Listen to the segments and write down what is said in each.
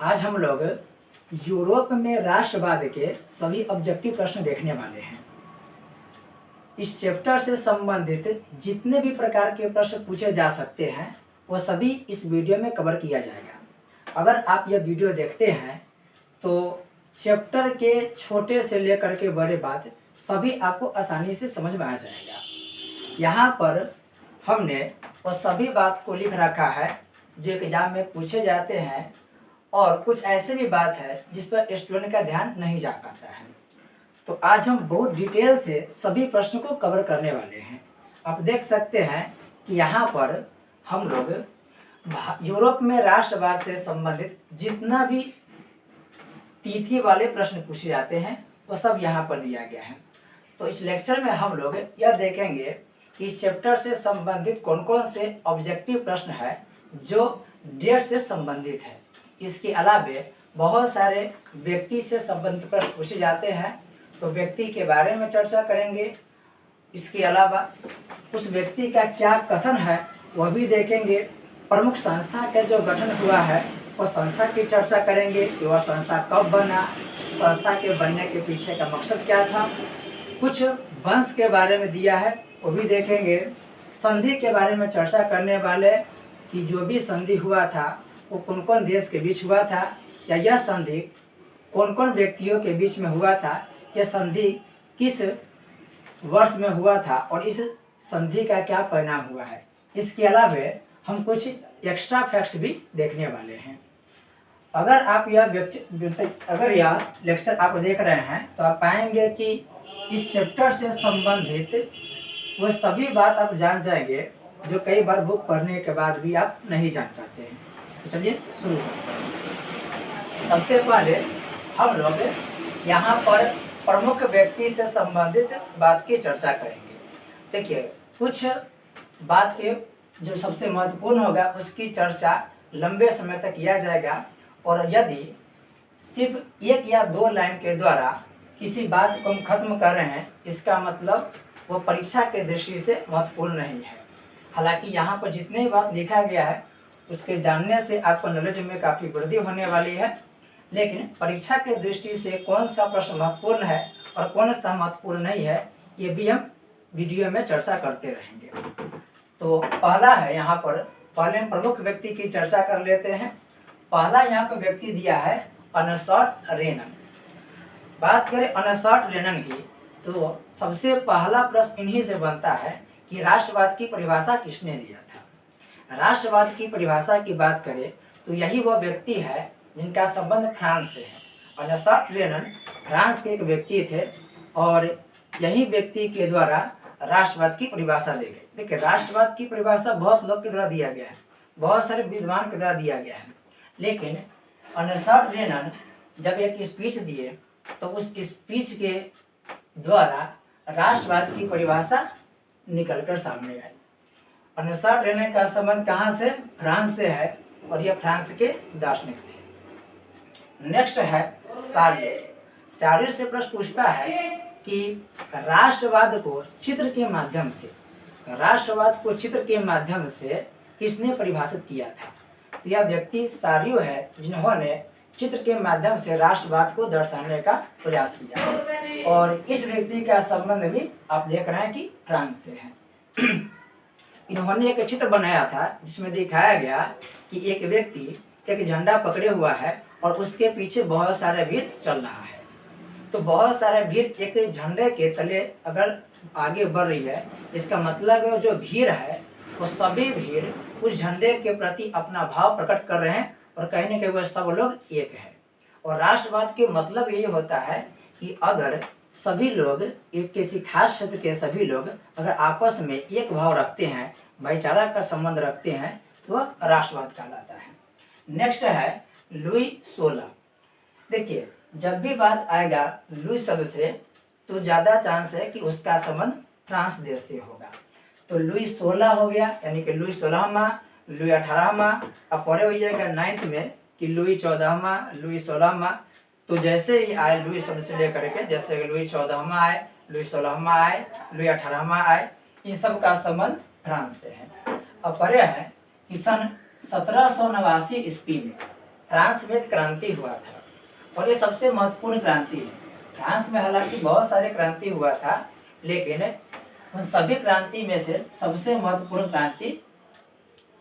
आज हम लोग यूरोप में राष्ट्रवाद के सभी ऑब्जेक्टिव प्रश्न देखने वाले हैं। इस चैप्टर से संबंधित जितने भी प्रकार के प्रश्न पूछे जा सकते हैं वो सभी इस वीडियो में कवर किया जाएगा। अगर आप यह वीडियो देखते हैं तो चैप्टर के छोटे से लेकर के बड़े बात सभी आपको आसानी से समझ में आ जाएगा। यहाँ पर हमने वो सभी बात को लिख रखा है जो एग्जाम में पूछे जाते हैं, और कुछ ऐसे भी बात है जिस पर स्टूडेंट का ध्यान नहीं जा पाता है। तो आज हम बहुत डिटेल से सभी प्रश्नों को कवर करने वाले हैं। आप देख सकते हैं कि यहाँ पर हम लोग यूरोप में राष्ट्रवाद से संबंधित जितना भी तिथि वाले प्रश्न पूछे जाते हैं वो सब यहाँ पर दिया गया है। तो इस लेक्चर में हम लोग यह देखेंगे कि इस चैप्टर से संबंधित कौन कौन से ऑब्जेक्टिव प्रश्न है जो डेट से संबंधित है। इसके अलावे बहुत सारे व्यक्ति से संबंधित प्रश्न पूछे जाते हैं, तो व्यक्ति के बारे में चर्चा करेंगे। इसके अलावा उस व्यक्ति का क्या कथन है वह भी देखेंगे। प्रमुख संस्था का जो गठन हुआ है वह संस्था की चर्चा करेंगे कि वह संस्था कब बना, संस्था के बनने के पीछे का मकसद क्या था। कुछ वंश के बारे में दिया है वो भी देखेंगे। संधि के बारे में चर्चा करने वाले कि जो भी संधि हुआ था वो कौन कौन देश के बीच हुआ था, या यह संधि कौन कौन व्यक्तियों के बीच में हुआ था, यह संधि किस वर्ष में हुआ था और इस संधि का क्या परिणाम हुआ है। इसके अलावा हम कुछ एक्स्ट्रा फैक्ट्स भी देखने वाले हैं। अगर यह लेक्चर आप देख रहे हैं तो आप पाएंगे कि इस चैप्टर से संबंधित वो सभी बात आप जान जाएंगे जो कई बार बुक पढ़ने के बाद भी आप नहीं जान पाते हैं। तो चलिए शुरू करते हैं। सबसे पहले हम लोग यहाँ पर प्रमुख व्यक्ति से संबंधित बात की चर्चा करेंगे। देखिए, कुछ बात के जो सबसे महत्वपूर्ण होगा उसकी चर्चा लंबे समय तक किया जाएगा, और यदि सिर्फ एक या दो लाइन के द्वारा किसी बात को हम खत्म कर रहे हैं इसका मतलब वो परीक्षा के दृष्टि से महत्वपूर्ण नहीं है। हालांकि यहाँ पर जितने बात लिखा गया है उसके जानने से आपको नॉलेज में काफ़ी वृद्धि होने वाली है, लेकिन परीक्षा के दृष्टि से कौन सा प्रश्न महत्वपूर्ण है और कौन सा महत्वपूर्ण नहीं है ये भी हम वीडियो में चर्चा करते रहेंगे। तो पहला है यहाँ पर, पहले हम प्रमुख व्यक्ति की चर्चा कर लेते हैं। पहला यहाँ पर व्यक्ति दिया है अनसॉट रेनन। बात करें अनसॉट रेनन की तो सबसे पहला प्रश्न इन्हीं से बनता है कि राष्ट्रवाद की परिभाषा किसने दिया था। राष्ट्रवाद की परिभाषा की बात करें तो यही वह व्यक्ति है जिनका संबंध फ्रांस से है। अनसॉट रेनन फ्रांस के एक व्यक्ति थे और यही व्यक्ति के द्वारा राष्ट्रवाद की परिभाषा दी गई। देखिए, राष्ट्रवाद की परिभाषा बहुत लोग के द्वारा दिया गया है, बहुत सारे विद्वान के द्वारा दिया गया है, लेकिन अनसॉट रेनन जब एक स्पीच दिए तो उस स्पीच के द्वारा राष्ट्रवाद की परिभाषा निकलकर सामने आई। अनसॉट रेनन का संबंध कहाँ से? फ्रांस से है, और यह फ्रांस के दार्शनिक थे। नेक्स्ट है सारियो। सारियो से प्रश्न पूछता है कि राष्ट्रवाद को चित्र के माध्यम से किसने परिभाषित किया था। तो यह व्यक्ति सारियो है जिन्होंने चित्र के माध्यम से राष्ट्रवाद को दर्शाने का प्रयास किया, और इस व्यक्ति का संबंध भी आप देख रहे हैं कि फ्रांस से है। इन्होंने एक चित्र बनाया था जिसमें दिखाया गया कि एक व्यक्ति एक झंडा पकड़े हुआ है और उसके पीछे बहुत सारे भीड़ चल रहा है। तो बहुत सारे भीड़ एक झंडे के तले अगर आगे बढ़ रही है, इसका मतलब है जो भीड़ है वो सभी भीड़ उस झंडे के प्रति अपना भाव प्रकट कर रहे हैं, और कहीं ना कहीं वो सब लोग एक है। और राष्ट्रवाद के मतलब यही होता है कि अगर सभी लोग एक किसी खास क्षेत्र के सभी लोग अगर आपस में एक भाव रखते हैं, भाईचारा का संबंध रखते हैं, तो राष्ट्रवाद कहलाता है। नेक्स्ट है लुई 16। देखिए, जब भी बात आएगा लुई शब्द से तो ज़्यादा चांस है कि उसका संबंध फ्रांस देश से होगा। तो लुई 16 हो गया, यानी कि लुई 16वां, लुई 18वां। अब पढ़े हो जाएगा 9th में कि लुई 14वां, लुई 16वां। तो जैसे ही आए लुई शब्द से लेकर के, जैसे लुई 14वां आए, लुई 16वां आए, लुई 18वां आए, इन सब का संबंध फ्रांस से है। अब पढ़े हैं कि सन 1789 ईस्वी में फ्रांस में एक क्रांति हुआ था और ये सबसे महत्वपूर्ण क्रांति है। फ्रांस में हालांकि बहुत सारे क्रांति हुआ था, लेकिन उन सभी क्रांति में से सबसे महत्वपूर्ण क्रांति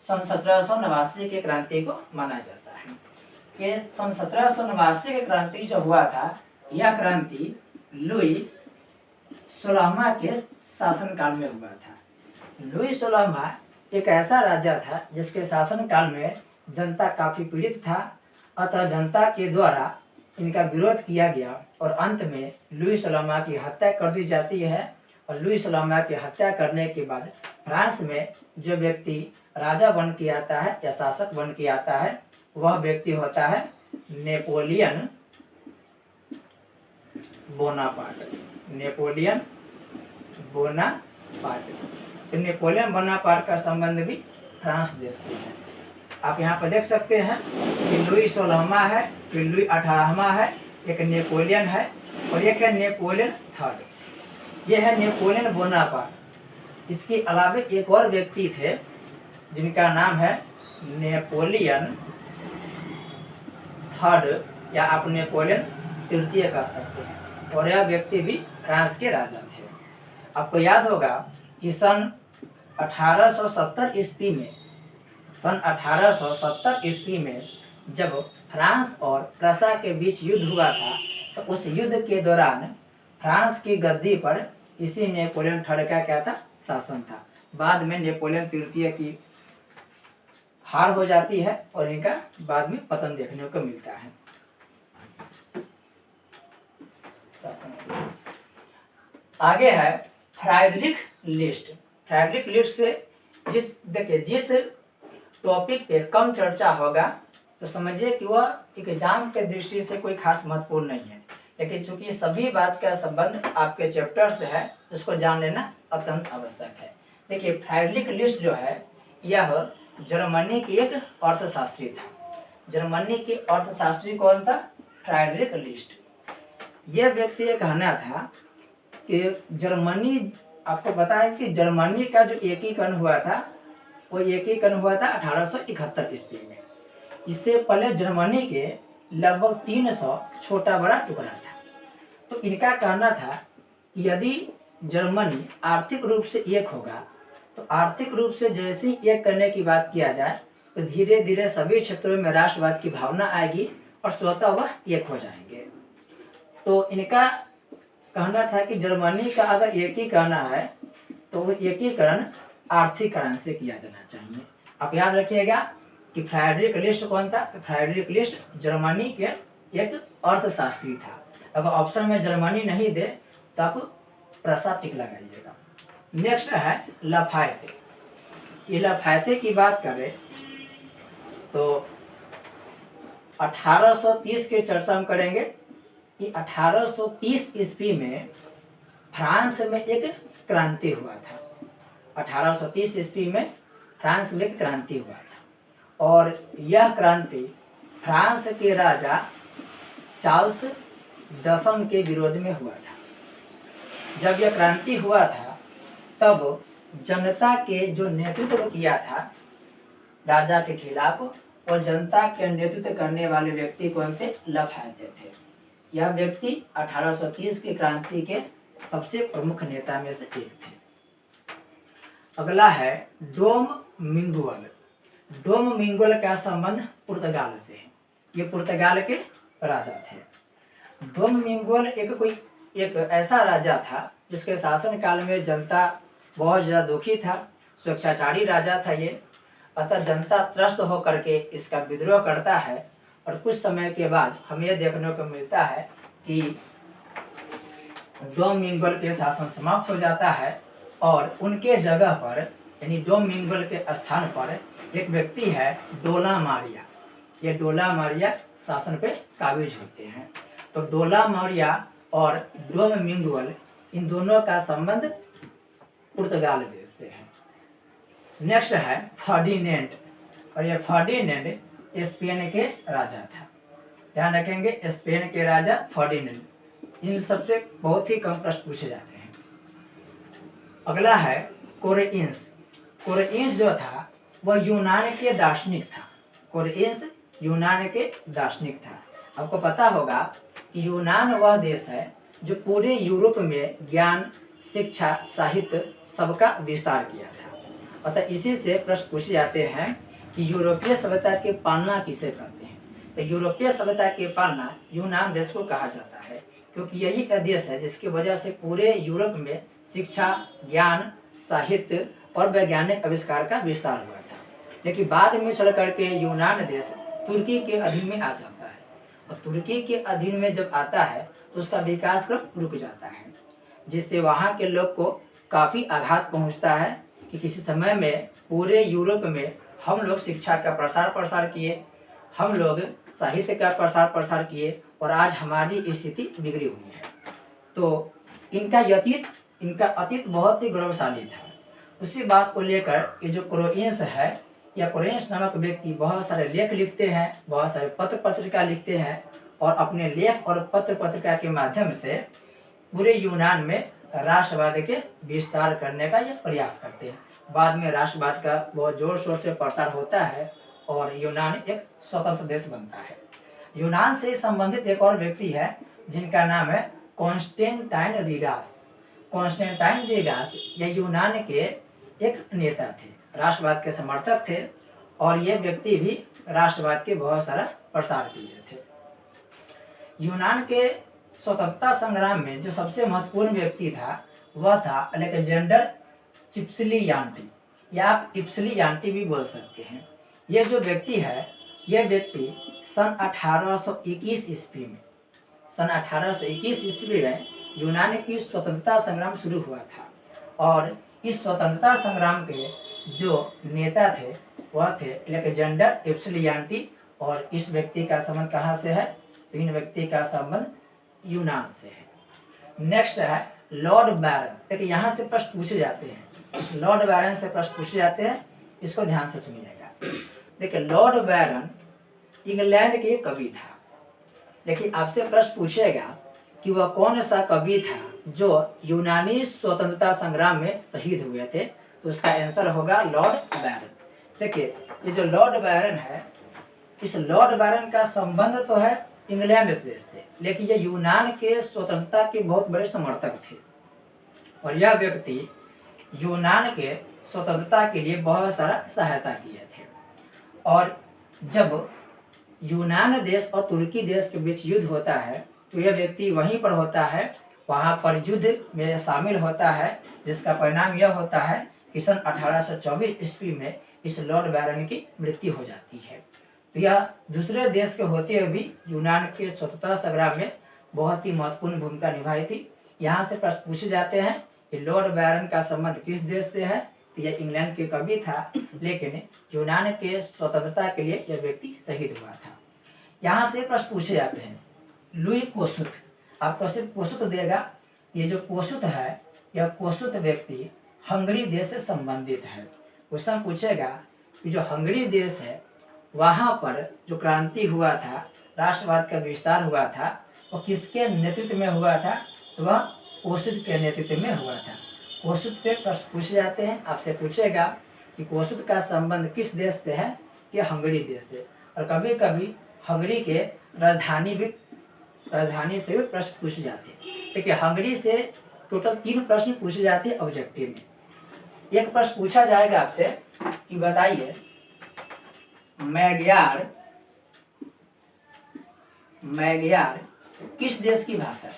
सन 1789 की क्रांति को माना जाता है। ये सन 1789 की क्रांति जो हुआ था, यह क्रांति लुई 16वां के शासनकाल में हुआ था। लुई 16वां एक ऐसा राजा था जिसके शासनकाल में जनता काफ़ी पीड़ित था, अतः जनता के द्वारा इनका विरोध किया गया और अंत में लुई 16वां की हत्या कर दी जाती है। और लुई 16वां की हत्या करने के बाद फ्रांस में जो व्यक्ति राजा बन के आता है या शासक बन के आता है, वह व्यक्ति होता है नेपोलियन बोनापार्ट। Napoleon Bonaparte. तो नेपोलियन बोनापार्ट का संबंध भी फ्रांस देश से है। आप यहाँ पर देख सकते हैं कि लुई 16वां है, फिर लुई 18वां है, एक नेपोलियन है और एक है नेपोलियन थर्ड। ये है नेपोलियन बोनापार्ट। इसके अलावा एक और व्यक्ति थे जिनका नाम है नेपोलियन थर्ड या आप नेपोलियन तृतीय कह सकते हैं, और यह व्यक्ति भी फ्रांस के राजा थे। आपको याद होगा कि सन 1870 ईस्वी में जब फ्रांस और प्रसा के बीच युद्ध हुआ था, तो उस युद्ध के दौरान फ्रांस की गद्दी पर इसी नेपोलियन थर्ड का क्या था, शासन था। बाद में नेपोलियन तृतीय की हार हो जाती है और इनका बाद में पतन देखने को मिलता है। आगे है फ्रेडरिक लिस्ट। फ्रेडरिक लिस्ट से जिस टॉपिक पे कम चर्चा होगा तो समझिए कि वह एग्जाम के दृष्टि से कोई खास महत्वपूर्ण नहीं है, लेकिन चूंकि सभी बात का संबंध आपके चैप्टर से है, उसको जान लेना अत्यंत आवश्यक है। देखिए, फ्रेडरिक लिस्ट जो है यह जर्मनी की एक अर्थशास्त्री था। जर्मनी की अर्थशास्त्री कौन था? Friedrich List. यह व्यक्ति ये कहना था कि जर्मनी, आपको पता है कि जर्मनी का जो एकीकरण हुआ था वो एकीकरण हुआ था 1871 ईस्वी में। इससे पहले जर्मनी के लगभग 300 छोटा बड़ा टुकड़ा था। तो इनका कहना था कि यदि जर्मनी आर्थिक रूप से एक होगा तो आर्थिक रूप से जैसे ही एक करने की बात किया जाए तो धीरे धीरे सभी क्षेत्रों में राष्ट्रवाद की भावना आएगी और स्वतः वह एक हो जाएंगे। तो इनका कहना था कि जर्मनी का अगर एकीकरण है तो वो एकीकरण आर्थिकरण से किया जाना चाहिए। आप याद रखिएगा कि फ्रेडरिक लिस्ट कौन था? फ्रेडरिक लिस्ट जर्मनी के एक अर्थशास्त्री था। अगर ऑप्शन में जर्मनी नहीं दे तो आप प्रसा टिक लगाइएगा। नेक्स्ट है लाफायते। ये लाफायते की बात करें तो 1830 की चर्चा हम करेंगे कि 1830 ईस्वी में फ्रांस में एक क्रांति हुआ था। 1830 ईस्वी में फ्रांस में एक क्रांति हुआ था और यह क्रांति फ्रांस के राजा चार्ल्स दसम के विरोध में हुआ था। जब यह क्रांति हुआ था तब जनता के जो नेतृत्व किया था राजा के खिलाफ, और जनता के नेतृत्व करने वाले व्यक्ति कौन थे? लाफायते थे। यह व्यक्ति 1830 की क्रांति के सबसे प्रमुख नेता में से एक थे। अगला है डोम मिंगुअल। डोम मिंगुअल का संबंध पुर्तगाल से है। ये पुर्तगाल के राजा थे। डोम मिंगुअल एक ऐसा राजा था जिसके शासन काल में जनता बहुत ज़्यादा दुखी था, स्वेच्छाचारी राजा था ये। अतः जनता त्रस्त होकर के इसका विद्रोह करता है और कुछ समय के बाद हमें यह देखने को मिलता है कि डोम मिंगुअल के शासन समाप्त हो जाता है और उनके जगह पर यानी डोम मिंगुअल के स्थान पर एक व्यक्ति है डोला मारिया। ये डोला मारिया शासन पे काबिज होते हैं। तो डोला मारिया और डोम मिंगुअल इन दोनों का संबंध पुर्तगाल देश से है। नेक्स्ट है फर्डिनेंड, और ये फर्डिनेंड स्पेन के राजा था। ध्यान रखेंगे, स्पेन के राजा फर्डिनेंड। इन सबसे बहुत ही कम प्रश्न पूछे जाते हैं। अगला है कोरिन्स। कोरिन्स जो था वह यूनान के दार्शनिक था। कोरिन्स यूनान के दार्शनिक था। आपको पता होगा कि यूनान वह देश है जो पूरे यूरोप में ज्ञान, शिक्षा, साहित्य सबका विस्तार किया था। अतः इसी से प्रश्न पूछे जाते हैं कि यूरोपीय सभ्यता की पालना किसे कहते हैं। तो यूरोपीय सभ्यता की पालना यूनान देश को कहा जाता है, क्योंकि यही देश है जिसकी वजह से पूरे यूरोप में शिक्षा, ज्ञान, साहित्य और वैज्ञानिक आविष्कार का विस्तार हुआ था। लेकिन बाद में चल करके यूनान देश तुर्की के अधीन में आ जाता है, और तुर्की के अधीन में जब आता है तो उसका विकास क्रम रुक जाता है, जिससे वहाँ के लोग को काफ़ी आघात पहुँचता है कि किसी समय में पूरे यूरोप में हम लोग शिक्षा का प्रसार किए, हम लोग साहित्य का प्रसार किए, और आज हमारी स्थिति बिगड़ी हुई है। तो इनका अतीत बहुत ही गौरवशाली था। उसी बात को लेकर ये जो क्रोएंस है या क्रोएंस नामक व्यक्ति बहुत सारे लेख लिखते हैं, बहुत सारे पत्र पत्रिका लिखते हैं, और अपने लेख और पत्र पत्रिका के माध्यम से पूरे यूनान में राष्ट्रवाद के विस्तार करने का ये प्रयास करते हैं। बाद में राष्ट्रवाद का बहुत जोर शोर से प्रसार होता है और यूनान एक स्वतंत्र देश बनता है। यूनान से संबंधित एक और व्यक्ति है जिनका नाम है कॉन्स्टेंटाइन रीगास। कॉन्स्टेंटाइन रीगास ये यूनान के एक नेता थे, राष्ट्रवाद के समर्थक थे, और ये व्यक्ति भी राष्ट्रवाद के बहुत सारा प्रसार किए थे। यूनान के स्वतंत्रता संग्राम में जो सबसे महत्वपूर्ण व्यक्ति था वह था अलेक्जेंडर चिप्सलियान्टी, या आप इप्सलियान्टी भी बोल सकते हैं। ये जो व्यक्ति है, यह व्यक्ति सन 1821 ईस्वी में यूनान की स्वतंत्रता संग्राम शुरू हुआ था, और इस स्वतंत्रता संग्राम के जो नेता थे वह थे अलेक्जेंडर इप्सलियान्टी, और इस व्यक्ति का संबंध कहाँ से है? तो इन व्यक्ति का संबंध यूनान से है। नेक्स्ट है लॉर्ड बैरन। देखिए यहाँ से प्रश्न पूछे जाते हैं, इस लॉर्ड बैरन से प्रश्न पूछे जाते हैं, इसको ध्यान से सुनिएगा। देखिए लॉर्ड बैरन इंग्लैंड के कवि था, लेकिन आपसे प्रश्न पूछेगा कि वह कौन सा कवि था जो यूनानी स्वतंत्रता संग्राम में शहीद हुए थे, तो उसका आंसर होगा लॉर्ड बैरन। देखिए ये जो लॉर्ड बैरन है, इस लॉर्ड बैरन का संबंध तो है इंग्लैंड देश से, लेकिन ये यूनान के स्वतंत्रता के बहुत बड़े समर्थक थे, और यह व्यक्ति यूनान के स्वतंत्रता के लिए बहुत सारा सहायता किए थे। और जब यूनान देश और तुर्की देश के बीच युद्ध होता है तो यह व्यक्ति वहीं पर होता है, वहाँ पर युद्ध में शामिल होता है, जिसका परिणाम यह होता है कि सन 1824 ईस्वी में इस लॉर्ड बैरन की मृत्यु हो जाती है। तो यह दूसरे देश के होते हुए भी यूनान के स्वतंत्रता संग्राम में बहुत ही महत्वपूर्ण भूमिका निभाई थी। यहाँ से प्रश्न पूछे जाते हैं कि लॉर्ड बैरन का संबंध किस देश से है, तो यह इंग्लैंड के कवि था, लेकिन यूनान के स्वतंत्रता के लिए यह व्यक्ति शहीद हुआ था। यहाँ से प्रश्न पूछे जाते हैं लुई कोसुत, आपको सिर्फ कोसुत देगा। ये जो कोसुत है, यह कोसुत व्यक्ति हंगरी देश से संबंधित है। क्वेश्चन पूछेगा कि जो हंगरी देश है वहाँ पर जो क्रांति हुआ था, राष्ट्रवाद का विस्तार हुआ था, वो किसके नेतृत्व में हुआ था? तो वह कोसुत के नेतृत्व में हुआ था। कोसुत से प्रश्न पूछे जाते हैं, आपसे पूछेगा कि कोसुत का संबंध किस देश से है? कि हंगरी देश से। और कभी कभी हंगरी के राजधानी से भी प्रश्न पूछे जाते हैं। देखिए हंगरी से टोटल 3 प्रश्न पूछे जाते हैं ऑब्जेक्टिव में। एक प्रश्न पूछा जाएगा आपसे कि बताइए मैग्यार किस देश की भाषा है?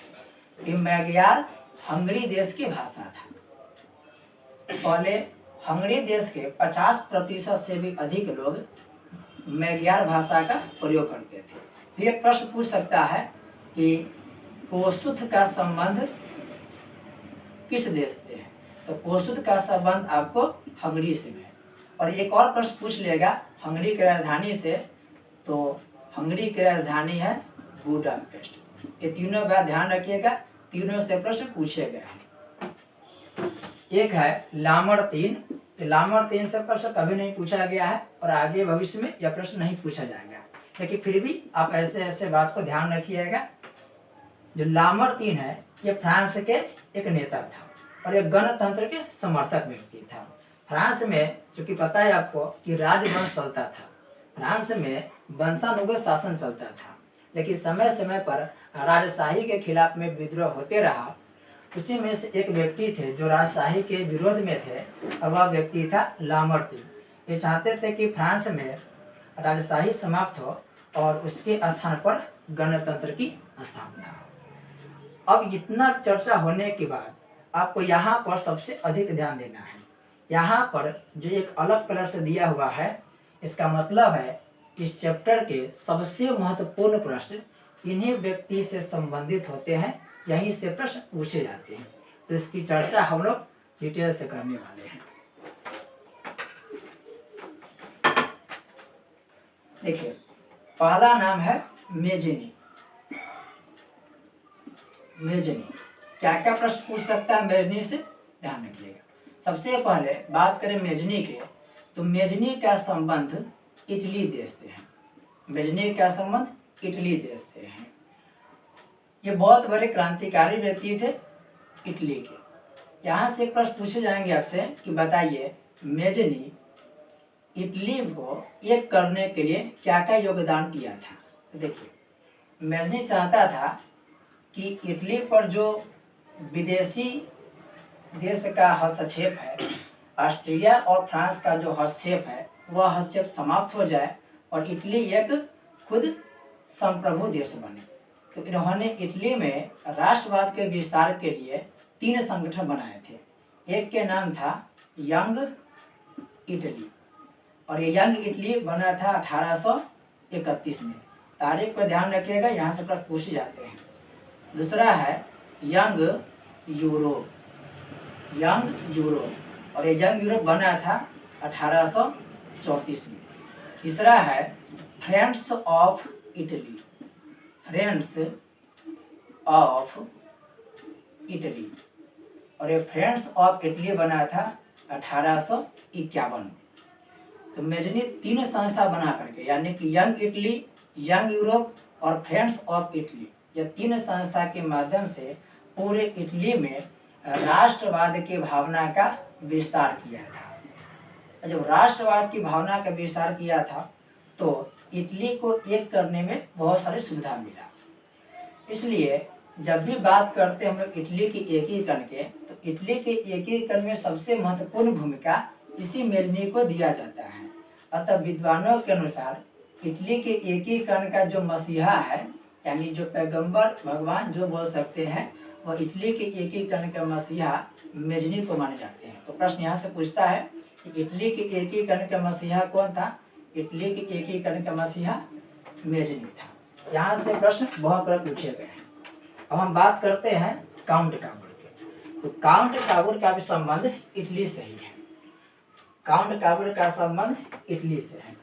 ये मैग्यार हंगरी देश की भाषा था। पहले हंगरी देश के 50% से भी अधिक लोग मैग्यार भाषा का प्रयोग करते थे। फिर एक प्रश्न पूछ सकता है कि कोसुत का संबंध किस देश से है? तो कोसुत का संबंध आपको हंगरी से है। और एक और प्रश्न पूछ लेगा हंगरी की राजधानी से, तो हंगरी की राजधानी है बुडापेस्ट। ये तीनों बात ध्यान रखिएगा, तीनों से प्रश्न पूछे गए हैं। एक है लामर्तीन, लामर्तीन से प्रश्न कभी नहीं पूछा गया है और आगे भविष्य में यह प्रश्न नहीं पूछा जाएगा, लेकिन फिर भी आप ऐसे ऐसे बात को ध्यान रखिएगा। जो लामर्तीन है ये फ्रांस के एक नेता था और एक गणतंत्र के समर्थक व्यक्ति था। फ्रांस में चूंकि पता है आपको कि राजवंश चलता था, फ्रांस में वंशानुगत शासन चलता था, लेकिन समय समय पर राजशाही के खिलाफ में विद्रोह होते रहा। उसी में से एक व्यक्ति थे जो राजशाही के विरोध में थे, और वह व्यक्ति था लामर्ट। ये चाहते थे कि फ्रांस में राजशाही समाप्त हो और उसके स्थान पर गणतंत्र की स्थापना हो। अब इतना चर्चा होने के बाद आपको यहाँ पर सबसे अधिक ध्यान देना है। यहाँ पर जो एक अलग कलर से दिया हुआ है, इसका मतलब है इस चैप्टर के सबसे महत्वपूर्ण प्रश्न इन्हीं व्यक्ति से संबंधित होते हैं, यहीं से प्रश्न पूछे जाते हैं। तो इसकी चर्चा हम लोग डिटेल से करने वाले हैं। देखिए, पहला नाम है मेजनी। मेजनी क्या क्या प्रश्न पूछ सकता है मेजनी से, ध्यान रखिएगा। सबसे पहले बात करें मेजनी के, तो मेजनी का संबंध इटली देश से है। मेजनी का संबंध इटली देश से है। ये बहुत बड़े क्रांतिकारी व्यक्ति थे इटली के। यहाँ से प्रश्न पूछे जाएंगे आपसे कि बताइए मेजनी इटली को एक करने के लिए क्या क्या योगदान किया था। तो देखिए, मेजनी चाहता था कि इटली पर जो विदेशी देश का हस्तक्षेप है, ऑस्ट्रिया और फ्रांस का जो हस्तक्षेप है, वह हस्तक्षेप समाप्त हो जाए और इटली एक खुद संप्रभु देश बने। तो इन्होंने इटली में राष्ट्रवाद के विस्तार के लिए 3 संगठन बनाए थे। एक के नाम था यंग इटली, और ये यंग इटली बना था 1831 में। तारीख को ध्यान रखिएगा, यहाँ से प्रश्न पूछे जाते हैं। दूसरा है यंग यूरोप, यंग यूरोप, और ये यंग यूरोप बना था 1834 में। तीसरा है friends of Italy, friends of Italy, और ये फ्रेंड्स ऑफ इटली बना था 1851 में। तो मेजनी 3 संस्था बना करके, यानी कि यंग इटली, यंग यूरोप और फ्रेंड्स ऑफ इटली, ये 3 संस्था के माध्यम से पूरे इटली में राष्ट्रवाद की भावना का विस्तार किया था। जब राष्ट्रवाद की भावना का विस्तार किया था तो इटली को एक करने में बहुत सारी सुविधा मिला। इसलिए जब भी बात करते हैं हम लोग इटली की एकीकरण के, तो इटली के एकीकरण में सबसे महत्वपूर्ण भूमिका इसी मेजनी को दिया जाता है। अतः विद्वानों के अनुसार इटली के एकीकरण का जो मसीहा है, यानी जो पैगंबर भगवान जो बोल सकते हैं, वह इटली के एकीकरण का मसीहा मेजनी को माने जाते हैं। तो प्रश्न यहाँ से पूछता है कि इटली के एकीकरण का मसीहा कौन था। इटली के एकीकरण का मसीहा मेजनी था। यहाँ से प्रश्न बहुत बार पूछे गए हैं। अब हम बात करते हैं काउंट काबुल के। तो काउंट काबुल का भी संबंध इटली से ही है। काउंट काबुल का संबंध इटली से है।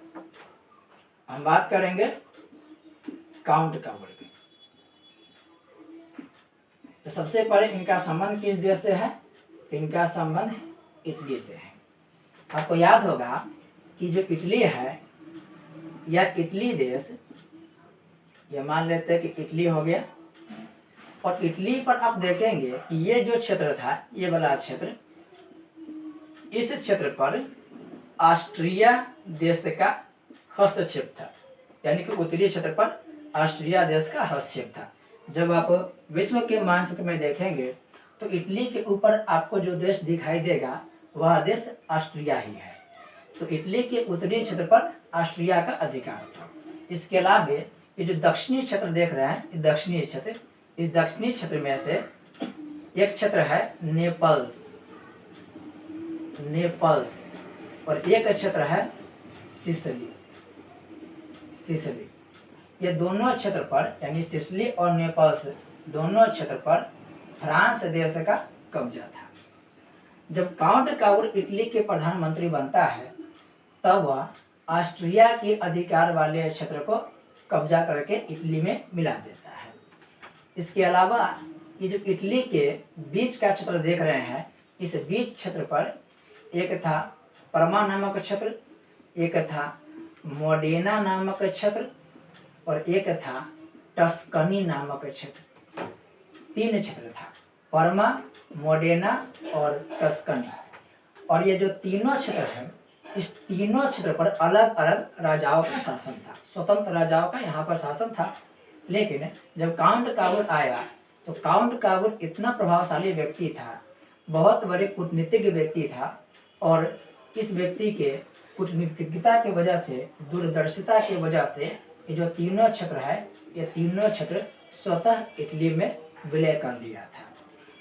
हम बात करेंगे काउंट काबुल की। तो सबसे पहले इनका संबंध किस देश से है, तो इनका संबंध इटली से है। आपको याद होगा कि जो इटली है, यह इटली देश, ये मान लेते हैं कि इटली हो गया, और इटली पर आप देखेंगे कि ये जो क्षेत्र था, ये वाला क्षेत्र, इस क्षेत्र पर ऑस्ट्रिया देश का हस्तक्षेप था, यानी कि उत्तरी क्षेत्र पर ऑस्ट्रिया देश का हस्तक्षेप था। जब आप विश्व के मानचित्र में देखेंगे तो इटली के ऊपर आपको जो देश दिखाई देगा वह देश ऑस्ट्रिया ही है। तो इटली के उत्तरी क्षेत्र पर ऑस्ट्रिया का अधिकार था। इसके अलावा ये जो दक्षिणी क्षेत्र देख रहे हैं, दक्षिणी क्षेत्र, इस दक्षिणी क्षेत्र में से एक क्षेत्र है नेपल्स, नेपल्स, और एक क्षेत्र है सिसिली, सिसिली। ये दोनों क्षेत्र पर, यानी सिसिली और नेपल्स दोनों क्षेत्र पर फ्रांस देश का कब्जा था। जब काउंट काबुल इटली के प्रधानमंत्री बनता है तब वह ऑस्ट्रिया के अधिकार वाले क्षेत्र को कब्जा करके इटली में मिला देता है। इसके अलावा ये जो इटली के बीच का क्षेत्र देख रहे हैं, इस बीच क्षेत्र पर एक था परमा नामक क्षेत्र, एक था मोडेना नामक क्षेत्र, और एक था टस्कनी नामक क्षेत्र। 3 क्षेत्र था, परमा, मोडेना और टस्कनी। और ये जो तीनों क्षेत्र हैं इस तीनों क्षेत्र पर अलग अलग राजाओं का शासन था, स्वतंत्र राजाओं का यहाँ पर शासन था। लेकिन जब काउंट काबुल आया तो काउंट काबुल इतना प्रभावशाली व्यक्ति था, बहुत बड़े कूटनीतिज्ञ व्यक्ति था, और इस व्यक्ति के कूटनीतिज्ञता की वजह से, दूरदर्शिता की वजह से ये जो तीनों क्षेत्र है, ये तीनों क्षेत्र स्वतः इटली में विलय कर लिया था।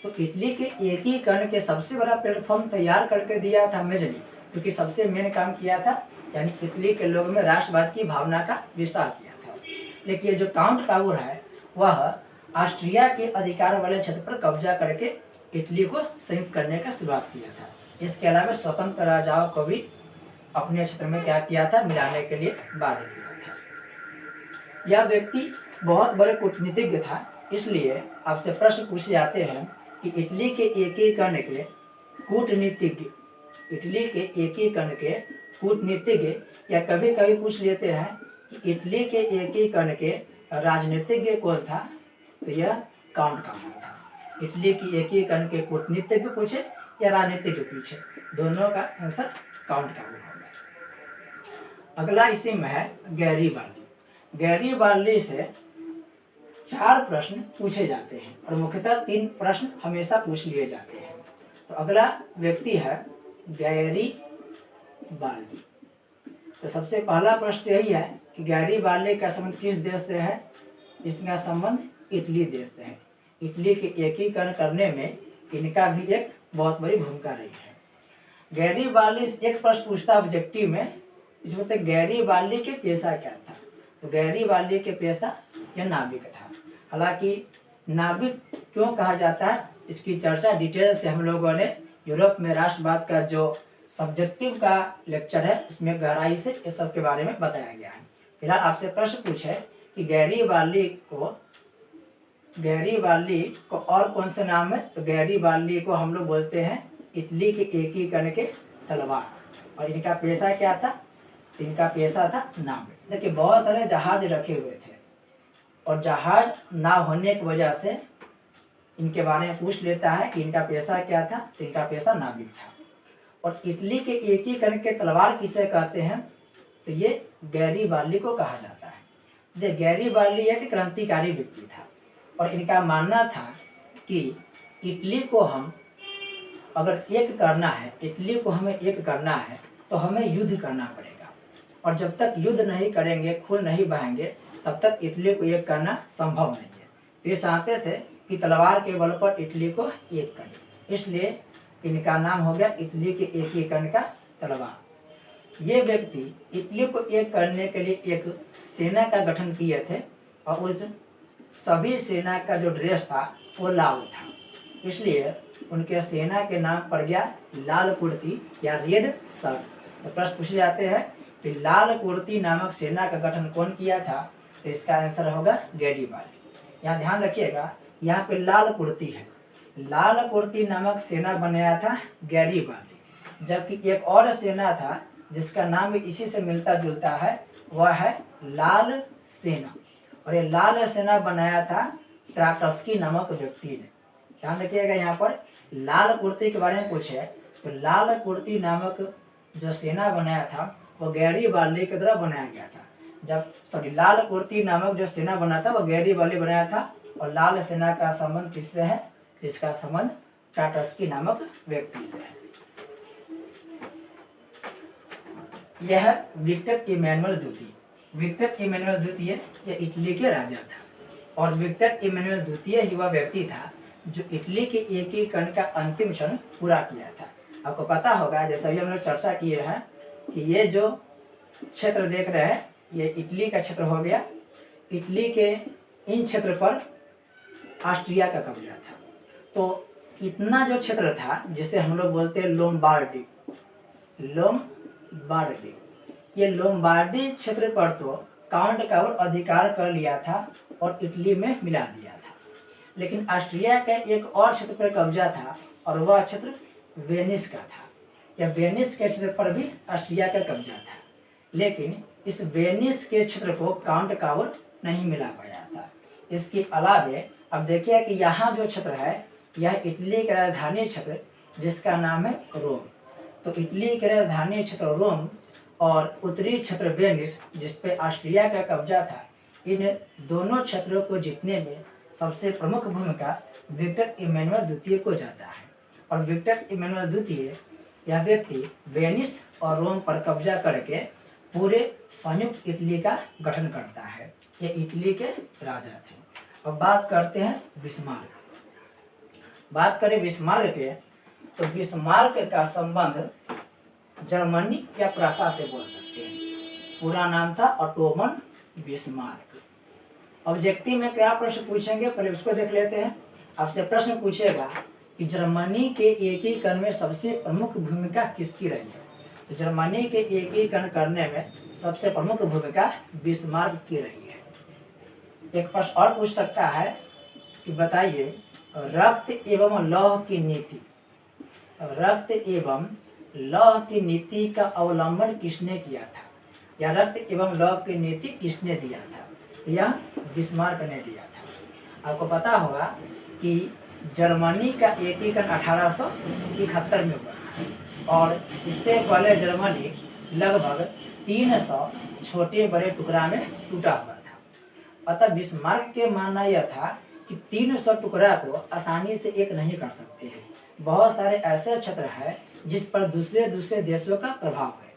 तो इटली के एकीकरण के सबसे बड़ा प्लेटफॉर्म तैयार करके दिया था मेजनी, क्योंकि सबसे मेन काम किया था, यानी इटली के लोगों में राष्ट्रवाद की भावना का विस्तार किया था। लेकिन ये जो काउंट काबुल है वह ऑस्ट्रिया के अधिकार वाले क्षेत्र पर कब्जा करके इटली को संयुक्त करने का शुरुआत किया था। इसके अलावा स्वतंत्र राजाओं को भी अपने क्षेत्र में क्या किया था, मिलाने के लिए बाध्य किया था। यह व्यक्ति बहुत बड़े कूटनीतिज्ञ था, इसलिए आपसे प्रश्न पूछे जाते हैं कि इटली के एकीकरण के कूटनीतिज्ञ, इटली के एकीकरण के कूटनीतिज्ञ, या कभी कभी पूछ लेते हैं कि इटली के एकीकरण के राजनीतिज्ञ कौन था, तो यह काउंट काबुल था। इटली की एकीकरण के कूटनीतिज्ञ पूछे या राजनीतिज्ञ पूछे, दोनों का आंसर काउंट काबुल होगा। अगला इसी में है गैरीबाल्दी। गैरीबाल्दी से 4 प्रश्न पूछे जाते हैं और मुख्यतः 3 प्रश्न हमेशा पूछ लिए जाते हैं। तो अगला व्यक्ति है गैरीबाल्दी। तो सबसे पहला प्रश्न यही है कि गैरीबाल्दी का संबंध किस देश से है। इसका संबंध इटली देश से है। इटली के एकीकरण करने में इनका भी एक बहुत बड़ी भूमिका रही है। गैरीबाल्दी से एक प्रश्न पूछता ऑब्जेक्टिव में, इसमें तो गैरीबाल्दी के पेशा क्या था। तो गैरीबाल्दी के पेशा यह नाविक था। हालांकि नाविक क्यों कहा जाता है, इसकी चर्चा डिटेल से हम लोगों ने यूरोप में राष्ट्रवाद का जो सब्जेक्टिव का लेक्चर है उसमें गहराई से इस सब के बारे में बताया गया है। फिलहाल आपसे प्रश्न पूछे कि गैरीबाल्दी को और कौन से नाम है। तो गैरीबाल्दी को हम लोग बोलते हैं इटली के एकीकरण के तलवार। और इनका पेशा क्या था, इनका पेशा था नाविक। देखिए बहुत सारे जहाज रखे हुए थे और जहाज ना होने की वजह से इनके बारे में पूछ लेता है कि इनका पेशा क्या था। तो इनका पेशा नाविक था। और इटली के एकीकरण के तलवार किसे कहते हैं, तो ये गैरीबाल्दी को कहा जाता है। ये गैरीबाल्दी एक क्रांतिकारी व्यक्ति था और इनका मानना था कि इटली को हम अगर एक करना है, इटली को हमें एक करना है तो हमें युद्ध करना पड़ेगा, और जब तक युद्ध नहीं करेंगे, खून नहीं बहाएंगे, तब तक इटली को एक करना संभव नहीं है। तो ये चाहते थे कि तलवार के बल पर इटली को एक करें, इसलिए इनका नाम हो गया इटली के एकीकरण का तलवार। ये व्यक्ति इटली को एक करने के लिए एक सेना का गठन किए थे और उस सभी सेना का जो ड्रेस था वो लाल था, इसलिए उनके सेना के नाम पड़ गया लाल कुर्ती या रेड शर्ट। तो प्रश्न पूछे जाते हैं कि लाल कुर्ती नामक सेना का गठन कौन किया था। तो इसका आंसर होगा गैरीबाल्दी। यहाँ ध्यान रखिएगा, यहाँ पे लाल कुर्ती है, लाल कुर्ती नामक सेना बनाया था गैरीबाल्दी। जबकि एक और सेना था जिसका नाम भी इसी से मिलता जुलता है, वह है लाल सेना, और ये लाल सेना बनाया था ट्राटस्की नामक व्यक्ति ने। ध्यान रखिएगा, यहाँ पर लाल कुर्ती के बारे में पूछे तो लाल कुर्ती नामक जो सेना बनाया था वो गैरीबाल्दी की तरह बनाया गया था। लाल कुर्ती नामक जो सेना बना था वो गैरीबाल्दी बनाया था, और लाल सेना का संबंध किससे है, इसका संबंध ट्राटस्की नामक व्यक्ति से है। यह विक्टर इमैनुअल द्वितीय। विक्टर इमैनुअल द्वितीय यह इटली के राजा था, और विक्टर इमैनुअल द्वितीय ही वह व्यक्ति था जो इटली के एकीकरण का अंतिम क्षण पूरा किया था। आपको पता होगा, जैसा भी हम लोग चर्चा किए हैं, कि ये जो क्षेत्र देख रहे हैं ये इटली का क्षेत्र हो गया। इटली के इन क्षेत्र पर ऑस्ट्रिया का कब्जा था। तो इतना जो क्षेत्र था जिसे हम लोग बोलते हैं लोम्बार्डी, ये लोम्बार्डी क्षेत्र पर तो काउंट काबुल अधिकार कर लिया था और इटली में मिला दिया था। लेकिन ऑस्ट्रिया का एक और क्षेत्र पर कब्जा था और वह क्षेत्र वेनिस का था। यह वेनिस के क्षेत्र पर भी ऑस्ट्रिया का कब्जा था, लेकिन इस वेनिस के क्षेत्र को काउंट काबुल नहीं मिला पाया था। इसके अलावे अब देखिए कि यहाँ जो क्षेत्र है यह इटली का राजधानी क्षेत्र जिसका नाम है रोम। तो इटली के राजधानी क्षेत्र रोम और उत्तरी क्षेत्र वेनिस, जिसपे ऑस्ट्रिया का कब्जा था, इन दोनों क्षेत्रों को जीतने में सबसे प्रमुख भूमिका विक्टर इमैनुअल द्वितीय को जाता है। और विक्टर इमैनुअल द्वितीय यह व्यक्ति वेनिस और रोम पर कब्जा करके पूरे संयुक्त इटली का गठन करता है। ये इटली के राजा थे। अब बात करते हैं बिस्मार्क। बात करें बिस्मार्क के, तो बिस्मार्क का संबंध जर्मनी या प्रसा से बोल सकते हैं। पूरा नाम था ऑटोमन बिस्मार्क। ऑब्जेक्टिव में क्या प्रश्न पूछेंगे, पहले उसको देख लेते हैं। आपसे प्रश्न पूछेगा कि जर्मनी के एकीकरण में सबसे प्रमुख भूमिका किसकी रही है। तो जर्मनी के एकीकरण करने में सबसे प्रमुख भूमिका बिस्मार्क की रही है। एक प्रश्न और पूछ सकता है कि बताइए, रक्त एवं लौह की नीति, रक्त एवं लौह की नीति का अवलंबन किसने किया था, या रक्त एवं लौह की नीति किसने दिया था। तो यह बिस्मार्क ने दिया था। आपको पता होगा कि जर्मनी का एकीकरण 1871 में हुआ और इससे पहले जर्मनी लगभग 300 छोटे बड़े टुकड़ा में टूटा हुआ था। अतः बिस्मार्क के मानना यह था कि 300 टुकड़ा को आसानी से एक नहीं कर सकते हैं। बहुत सारे ऐसे क्षेत्र हैं जिस पर दूसरे देशों का प्रभाव है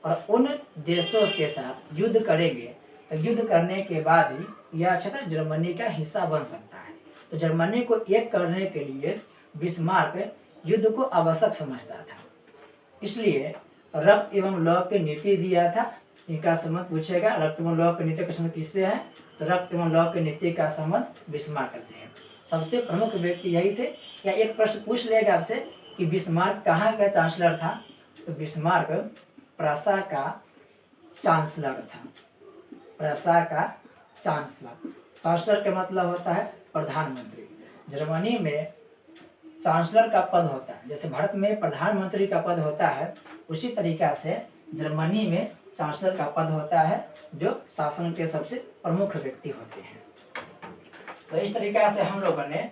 और उन देशों के साथ युद्ध करेंगे तो युद्ध करने के बाद ही यह क्षेत्र जर्मनी का हिस्सा बन सकता है। तो जर्मनी को एक करने के लिए बिस्मार्क युद्ध को आवश्यक समझता था, इसलिए रक्त एवं लौह की नीति दिया था। इनका संबंध पूछेगा, रक्त एवं लौह की नीति का संबंध किससे है, तो रक्त एवं लौह की नीति का संबंध बिस्मार्क से है। सबसे प्रमुख व्यक्ति यही थे। या एक प्रश्न पूछ लेगा आपसे कि बिस्मार्क कहाँ का चांसलर था, तो बिस्मार्क प्रसा का चांसलर था। प्रसा का चांसलर, चांसलर का मतलब होता है प्रधानमंत्री। जर्मनी में चांसलर का पद होता है, जैसे भारत में प्रधानमंत्री का पद होता है, उसी तरीका से जर्मनी में चांसलर का पद होता है, जो शासन के सबसे प्रमुख व्यक्ति होते हैं। तो इस तरीका से हम लोगों ने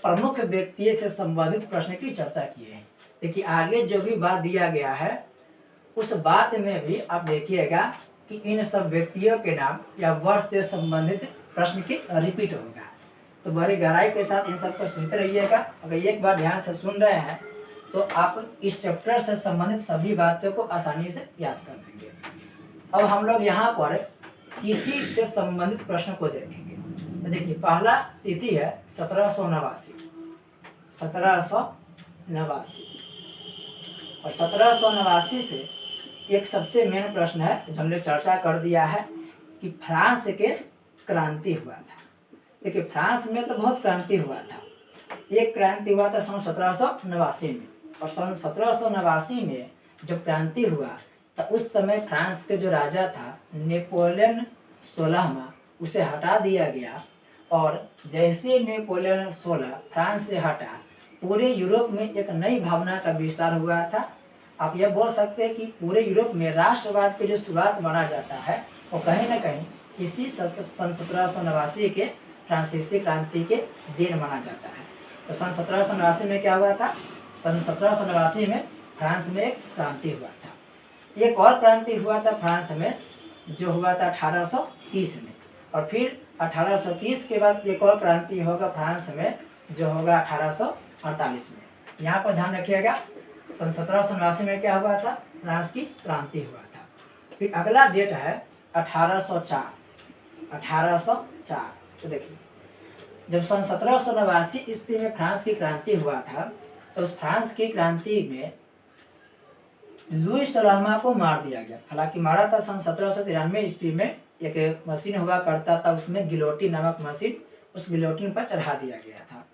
प्रमुख व्यक्ति से संबंधित प्रश्न की चर्चा की है। देखिए आगे जो भी बात दिया गया है उस बात में भी आप देखिएगा कि इन सब व्यक्तियों के नाम या वर्ष से संबंधित प्रश्न की रिपीट होगा। तो बड़ी गहराई के साथ इन सबको सुनते रहिएगा। अगर एक बार ध्यान से सुन रहे हैं तो आप इस चैप्टर से संबंधित सभी बातों को आसानी से याद कर लेंगे। अब हम लोग यहाँ पर तिथि से संबंधित प्रश्न को देखेंगे। तो देखिए पहला तिथि है 1789। 1789 और 1789 से एक सबसे मेन प्रश्न है जो हमने चर्चा कर दिया है कि फ्रांस के क्रांति हुआ था। देखिए फ्रांस में तो बहुत क्रांति हुआ था। एक क्रांति हुआ था सन 1789 में, और सन 1789 में जब क्रांति हुआ तो उस समय फ्रांस के जो राजा था नेपोलियन 16वां, उसे हटा दिया गया। और जैसे नेपोलियन 16 फ्रांस से हटा, पूरे यूरोप में एक नई भावना का विस्तार हुआ था। आप यह बोल सकते हैं कि पूरे यूरोप में राष्ट्रवाद की जो शुरुआत माना जाता है वो कहीं न कहीं इसी सन 1789 के फ्रांसीसी क्रांति के दिन माना जाता है। तो सन 1789 में क्या हुआ था, सन 1789 में फ्रांस में एक क्रांति हुआ था। एक और क्रांति हुआ था फ्रांस में जो हुआ था 1830 में, और फिर 1830 के बाद एक और क्रांति होगा फ्रांस में जो होगा 1848 में। यहाँ पर ध्यान रखिएगा, सन 1789 में क्या हुआ था, फ्रांस की क्रांति हुआ था। फिर अगला डेट है 1804। 1804 तो देखिए जब सन 1789 ईस्वी में फ्रांस की क्रांति हुआ था तो उस फ्रांस की क्रांति में लुई 16वां को मार दिया गया। हालांकि मारा था सन 1793 ईस्वी में, एक मशीन हुआ करता था उसमें गिलोटिन नामक मशीन, उस गिलोटिन पर चढ़ा दिया गया था।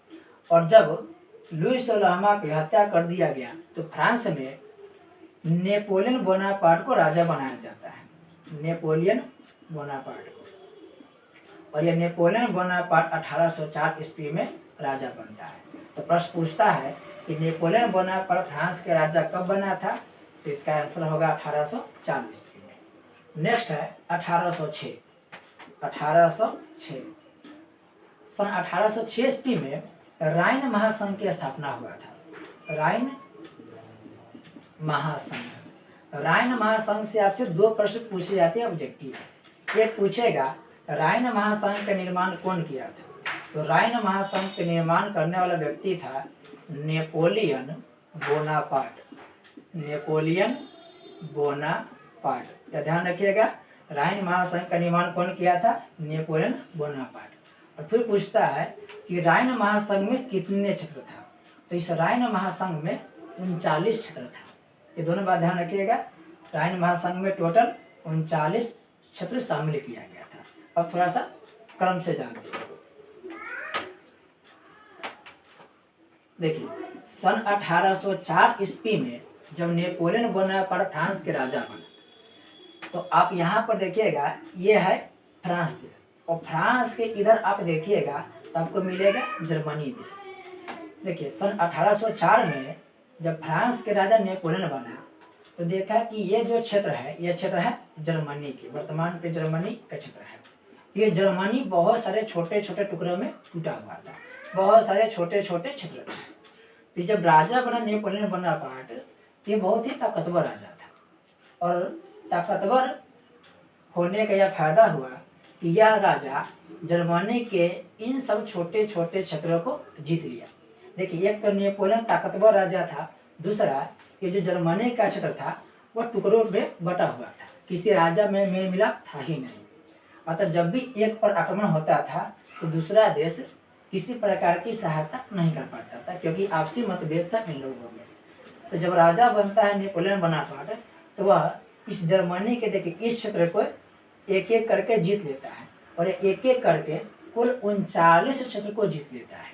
और जब लुई 16वां की हत्या कर दिया गया तो फ्रांस में नेपोलियन बोनापार्ट को राजा बनाया जाता है। नेपोलियन बोनापार्ट को, और यह नेपोलियन बोनापार्ट 1804 ईस्वी में राजा बनता है। तो प्रश्न पूछता है कि नेपोलियन बोनापार्ट फ्रांस के राजा कब बना था, तो इसका आंसर होगा 1804 ईस्वी में। नेक्स्ट है 1806। 1806 सन 1806 ईस्वी में राइन महासंघ की स्थापना हुआ था। राइन महासंघ। राइन महासंघ से आपसे 2 प्रश्न पूछे जाते हैं ऑब्जेक्टिव। एक पूछेगा राइन महासंघ का निर्माण कौन किया था? तो राइन महासंघ का निर्माण करने वाला व्यक्ति था नेपोलियन बोनापार्ट। नेपोलियन बोनापार्ट, यह ध्यान रखिएगा। राइन महासंघ का निर्माण कौन किया था? Napoleon Bonaparte. और फिर पूछता है कि राइन महासंघ में कितने क्षेत्र था? तो इस राइन महासंघ में 39 क्षेत्र था। ये दोनों बात ध्यान रखिएगा। राइन महासंघ में टोटल 39 क्षेत्र शामिल किया गया था। अब थोड़ा सा क्रम से जानते हैं। देखिए, सन 1804 ईस्वी में जब नेपोलियन बोनापार्ट फ्रांस के राजा बने, तो आप यहाँ पर देखिएगा ये है फ्रांस देश, और फ्रांस के इधर आप देखिएगा तो आपको मिलेगा जर्मनी देश। देखिए, सन 1804 में जब फ्रांस के राजा नेपोलियन बना तो देखा कि ये जो क्षेत्र है, ये क्षेत्र है जर्मनी की, वर्तमान के जर्मनी का क्षेत्र है। ये जर्मनी बहुत सारे छोटे छोटे टुकड़ों में टूटा हुआ था, बहुत सारे छोटे छोटे क्षेत्र थे। तो जब राजा बना नेपोलियन बोनापार्ट, ये बहुत ही ताकतवर राजा था, और ताकतवर होने का यह फायदा हुआ कि यह राजा जर्मनी के इन सब छोटे छोटे क्षेत्रों को जीत लिया। देखिए, एक तो नेपोलियन ताकतवर राजा था, दूसरा ये जो जर्मनी का क्षेत्र था वह टुकड़ों में बटा हुआ था, किसी राजा में मेल मिलाप था ही नहीं। अतः जब भी एक पर आक्रमण होता था तो दूसरा देश किसी प्रकार की सहायता नहीं कर पाता था, क्योंकि आपसी मतभेद था इन लोगों में। तो जब राजा बनता है नेपोलियन बोनापार्ट, तो वह इस जर्मनी के देखिए इस क्षेत्र को एक एक करके जीत लेता है, और एक एक करके कुल 39 क्षेत्र को जीत लेता है।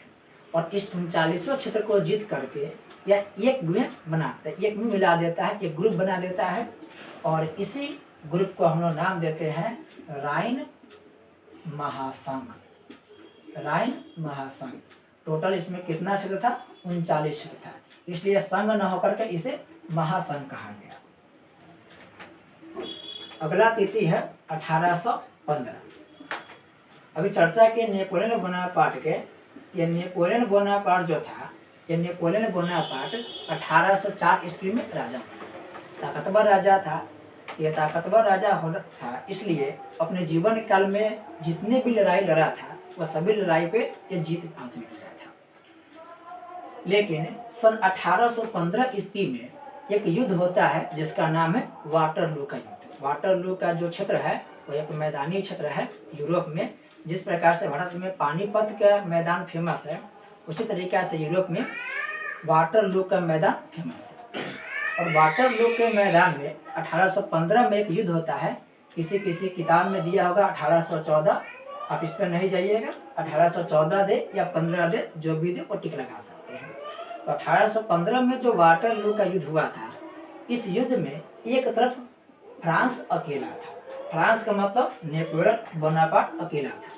और इस 39वें क्षेत्र को जीत करके या एक में बनाता है, एक में मिला देता है, एक ग्रुप बना देता है, और इसी ग्रुप को हम लोग नाम देते हैं राइन महासंघ। राइन महासंघ। टोटल इसमें कितना क्षेत्र था? 39 क्षेत्र था, इसलिए संघ न होकर के इसे महासंघ कहा गया। अगला तिथि है 1815। अभी चर्चा के नेपोलियन बोनापार्ट के, ये नेपोलियन बोनापार्ट जो था, ये नेपोलियन बोनापार्ट 1804 ईस्वी में राजा बना। ताकतवर राजा था, ये ताकतवर राजा होना था, इसलिए अपने जीवन काल में जितने भी लड़ाई लड़ा था वह सभी लड़ाई पे ये जीत हासिल किया था। लेकिन सन 1815 ईस्वी में एक युद्ध होता है जिसका नाम है वाटरलू का युद्ध। वाटरलू का जो क्षेत्र है वो एक मैदानी क्षेत्र है यूरोप में। जिस प्रकार से भारत में पानीपत का मैदान फेमस है, उसी तरीके से यूरोप में वाटरलू का मैदान फेमस है। और वाटरलू के मैदान में 1815 में एक युद्ध होता है। किसी किताब में दिया होगा 1814, आप इस पर नहीं जाइएगा, 1814 दे या 15 दे, जो भी दे वो टिक लगा सकते हैं। तो 1815 में जो वाटरलू का युद्ध हुआ था, इस युद्ध में एक तरफ फ्रांस अकेला था, फ्रांस का मतलब नेपोलियन बोनापार्ट अकेला था,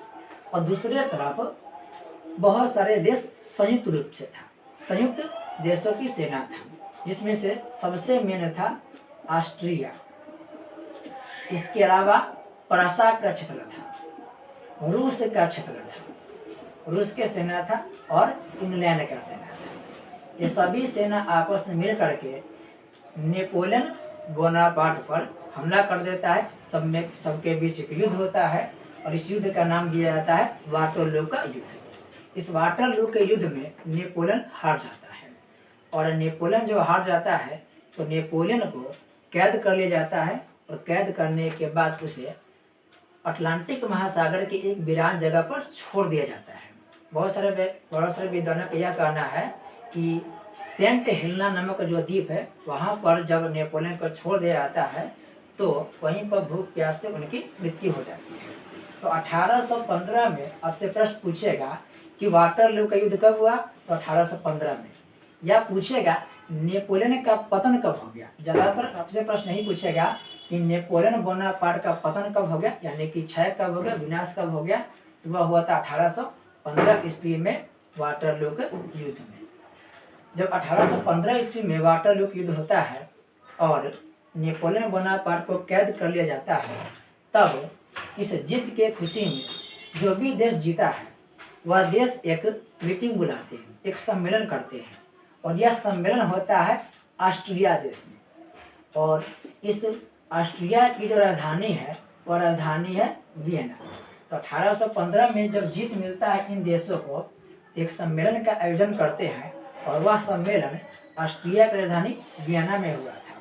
और दूसरे तरफ बहुत सारे देश संयुक्त रूप से था, संयुक्त देशों की सेना था, जिसमें से सबसे मेन था ऑस्ट्रिया। इसके अलावा प्रशा का क्षेत्र था, रूस का क्षेत्र था, रूस के सेना था, और इंग्लैंड का सेना था। ये सभी सेना आपस में मिल करके नेपोलियन बोनापार्ट पर हमला कर देता है। सबके बीच एक युद्ध होता है, और इस युद्ध का नाम दिया जाता है वाटरलू का युद्ध। इस वाटरलू के युद्ध में नेपोलियन हार जाता है, और नेपोलियन जब हार जाता है तो नेपोलियन को कैद कर लिया जाता है, और कैद करने के बाद उसे अटलांटिक महासागर की एक वीरान जगह पर छोड़ दिया जाता है। बहुत सारे विद्वानों का यह कहना है कि सेंट हेलेना नामक जो द्वीप है, वहाँ पर जब नेपोलियन को छोड़ दिया जाता है तो वहीं पर भूख प्यास से उनकी मृत्यु हो जाती है। तो 1815 में आपसे प्रश्न पूछेगा कि वाटरलू का युद्ध कब हुआ, तो 1815 में। या पूछेगा नेपोलियन का पतन कब हो गया। ज़्यादातर आपसे प्रश्न नहीं पूछेगा कि नेपोलियन बोनापार्ट का पतन कब हो गया, यानी कि क्षय कब हो गया, विनाश कब हो गया। तो वह हुआ था 1815 ईस्वी में वाटरलू के युद्ध में। जब 1815 ईस्वी में वाटरलू का युद्ध होता है और नेपोलियन बोनापार्ट को कैद कर लिया जाता है, तब इस जीत के खुशी में जो भी देश जीता है वह देश एक मीटिंग बुलाते हैं, एक सम्मेलन करते हैं, और यह सम्मेलन होता है ऑस्ट्रिया देश में। और इस ऑस्ट्रिया की जो राजधानी है वह राजधानी है वियना। तो 1815 में जब जीत मिलता है इन देशों को, तो एक सम्मेलन का आयोजन करते हैं और वह सम्मेलन ऑस्ट्रिया की राजधानी वियना में हुआ था